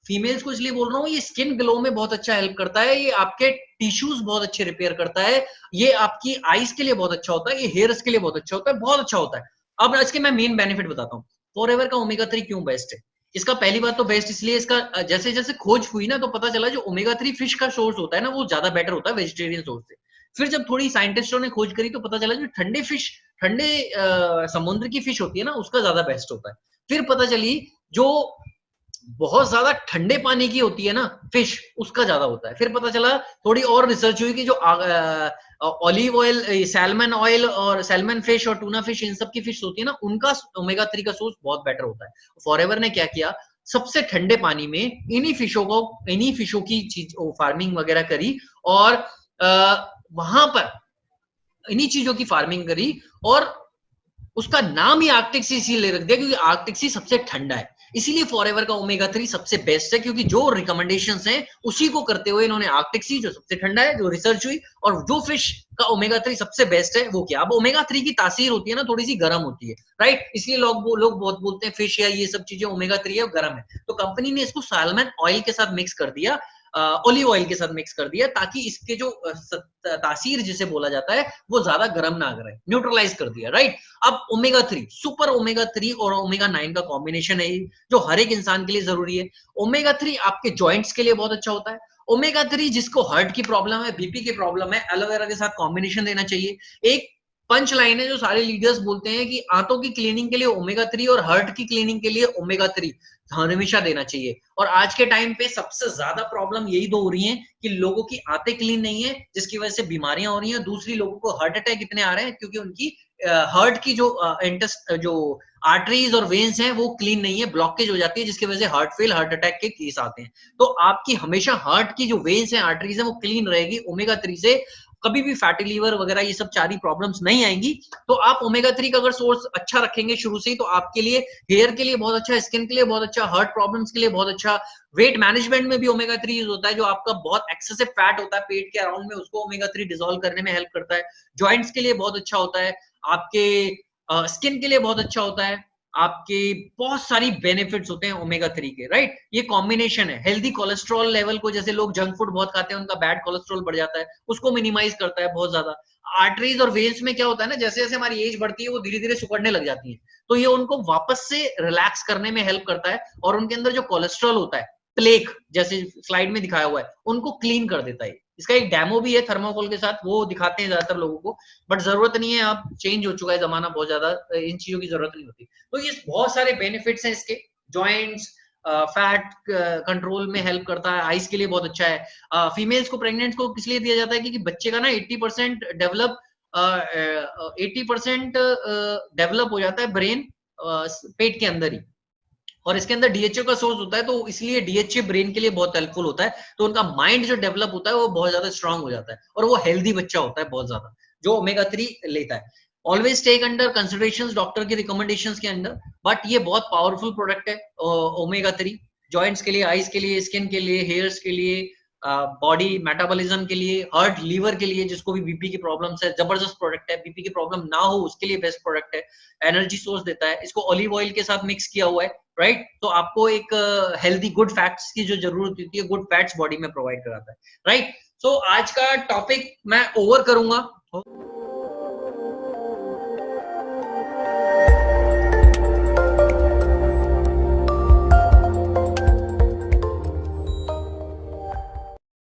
फीमेल्स को इसलिए बोल रहा हूँ, ये स्किन ग्लो में बहुत अच्छा हेल्प करता है, ये आपके टिश्यूज बहुत अच्छे रिपेयर करता है, ये आपकी आईज के लिए बहुत अच्छा होता है, ये हेयर्स के लिए बहुत अच्छा होता है, बहुत अच्छा होता है। अब आज के मैं मेन बेनिफिट बताता हूँ फॉरएवर का ओमेगा 3 क्यों बेस्ट है। इसका पहली बात तो बेस्ट इसलिए, इसका जैसे जैसे खोज हुई ना तो पता चला जो ओमेगा 3 फिश का सोर्स होता है ना वो ज्यादा बेटर होता है वेजिटेरियन सोर्स से। फिर जब थोड़ी साइंटिस्टों ने खोज करी तो पता चला जो ठंडे फिश, ठंडे समुद्र की फिश होती है ना उसका ज्यादा बेस्ट होता है। फिर पता चली जो बहुत ज्यादा ठंडे पानी की होती है ना फिश, उसका ज्यादा होता है। फिर पता चला, थोड़ी और रिसर्च हुई कि जो ऑलिव ऑयल, सैल्मन ऑयल और सैल्मन फिश और टूना फिश, इन सब की फिश होती है ना, उनका ओमेगा 3 का सोर्स बहुत बेटर होता है। फॉरएवर ने क्या किया, सबसे ठंडे पानी में इन्हीं फिशों की चीज फार्मिंग वगैरह करी, और वहां पर इन्हीं चीजों की फार्मिंग करी, और उसका नाम ही आर्कटिक सी इसीलिए रख दिया क्योंकि आर्कटिक सी सबसे ठंडा है। इसीलिए फॉरएवर का ओमेगा 3 सबसे बेस्ट है, क्योंकि जो रिकमेंडेशंस हैं उसी को करते हुए इन्होंने आर्कटिक सी जो सबसे ठंडा है जो रिसर्च हुई, और जो फिश का ओमेगा 3 सबसे बेस्ट है वो क्या, अब ओमेगा 3 की तासीर होती है ना, थोड़ी सी गर्म होती है, राइट, इसलिए लोग बहुत बोलते हैं फिश या ये सब चीजें ओमेगा 3 है गर्म है, तो कंपनी ने इसको साल्मन ऑयल के साथ मिक्स कर दिया, ऑलिव ऑयल के साथ मिक्स कर दिया, ताकि इसके जो तासीर जिसे बोला जाता है वो ज्यादा गर्म ना करे, न्यूट्रलाइज कर दिया, राइट। अब ओमेगा 3 सुपर ओमेगा 3 और ओमेगा 9 का कॉम्बिनेशन है जो हर एक इंसान के लिए जरूरी है। ओमेगा 3 आपके जॉइंट्स के लिए बहुत अच्छा होता है। ओमेगा 3 जिसको हार्ट की प्रॉब्लम है, बीपी की प्रॉब्लम है, एलोवेरा के साथ कॉम्बिनेशन देना चाहिए। एक पंच लाइन है जो सारे लीडर्स बोलते हैं कि आंतों की क्लीनिंग के लिए ओमेगा 3 और हार्ट की क्लीनिंग के लिए ओमेगा 3 हमेशा देना चाहिए। और आज के टाइम पे सबसे ज्यादा प्रॉब्लम यही दो हो रही है कि लोगों की आंतें क्लीन नहीं है, जिसकी वजह से बीमारियां हो रही हैं। दूसरी, लोगों को हार्ट अटैक इतने आ रहे हैं क्योंकि उनकी हार्ट की जो आर्टरीज और वेन्स हैं वो क्लीन नहीं है, ब्लॉकेज हो जाती है, जिसकी वजह से हार्ट फेल, हार्ट अटैक के केस आते हैं। तो आपकी हमेशा हार्ट की जो वेन्स हैं, आर्टरीज हैं, वो क्लीन रहेगी ओमेगा 3 से, कभी भी फैटी लीवर वगैरह ये सब सारी प्रॉब्लम्स नहीं आएंगी। तो आप ओमेगा 3 का अगर सोर्स अच्छा रखेंगे शुरू से ही, तो आपके लिए हेयर के लिए बहुत अच्छा, स्किन के लिए बहुत अच्छा, हार्ट प्रॉब्लम्स के लिए बहुत अच्छा, वेट मैनेजमेंट में भी ओमेगा 3 यूज होता है, जो आपका बहुत एक्सेसिव फैट होता है पेट के अराउंड में, उसको ओमेगा 3 डिसॉल्व करने में हेल्प करता है। जॉइंट्स के लिए बहुत अच्छा होता है, आपके स्किन के लिए बहुत अच्छा होता है, आपके बहुत सारी बेनिफिट्स होते हैं ओमेगा 3 के, राइट। ये कॉम्बिनेशन है। हेल्दी कोलेस्ट्रॉल लेवल को, जैसे लोग जंक फूड बहुत खाते हैं उनका बैड कोलेस्ट्रॉल बढ़ जाता है, उसको मिनिमाइज करता है बहुत ज्यादा। आर्टरीज और वेन्स में क्या होता है ना, जैसे जैसे हमारी एज बढ़ती है वो धीरे धीरे सिकुड़ने लग जाती है, तो ये उनको वापस से रिलैक्स करने में हेल्प करता है, और उनके अंदर जो कोलेस्ट्रॉल होता है, प्लेक जैसे स्लाइड में दिखाया हुआ है, उनको क्लीन कर देता है। इसका एक डेमो भी है थर्मोकोल के साथ, वो दिखाते हैं ज्यादातर लोगों को, बट जरूरत नहीं है, अब चेंज हो चुका है जमाना बहुत ज्यादा, इन चीजों की जरूरत नहीं होती। तो ये बहुत सारे बेनिफिट्स हैं इसके। जॉइंट्स, फैट कंट्रोल में हेल्प करता है, आइज के लिए बहुत अच्छा है। फीमेल्स को, प्रेग्नेंट्स को किस लिए दिया जाता है, क्योंकि बच्चे का ना 80% डेवलप 80% डेवलप हो जाता है ब्रेन पेट के अंदर ही, और इसके अंदर डीएचए का सोर्स होता है, तो इसलिए डीएचए ब्रेन के लिए बहुत हेल्पफुल होता है। तो उनका माइंड जो डेवलप होता है वो बहुत ज्यादा स्ट्रांग हो जाता है, और वो हेल्दी बच्चा होता है बहुत ज्यादा, जो ओमेगा 3 लेता है। Always take under consideration doctor की रिकमेंडेशंस के अंडर, बट ये बहुत पावरफुल प्रोडक्ट है ओमेगा 3, जॉइंट्स के लिए, आइज के लिए, स्किन के लिए, हेयर्स के लिए, बॉडी मेटाबॉलिज्म के लिए, हार्ट, लीवर के लिए, जिसको भी बीपी की प्रॉब्लम्स है, जबरदस्त प्रोडक्ट है। बीपी की प्रॉब्लम ना हो उसके लिए बेस्ट प्रोडक्ट है। एनर्जी सोर्स देता है, इसको ऑलिव ऑयल के साथ मिक्स किया हुआ है, राइट। तो आपको एक हेल्दी गुड फैट्स की जो जरूरत होती है, गुड फैट्स बॉडी में प्रोवाइड कराता है, राइट। सो आज का टॉपिक मैं ओवर करूंगा।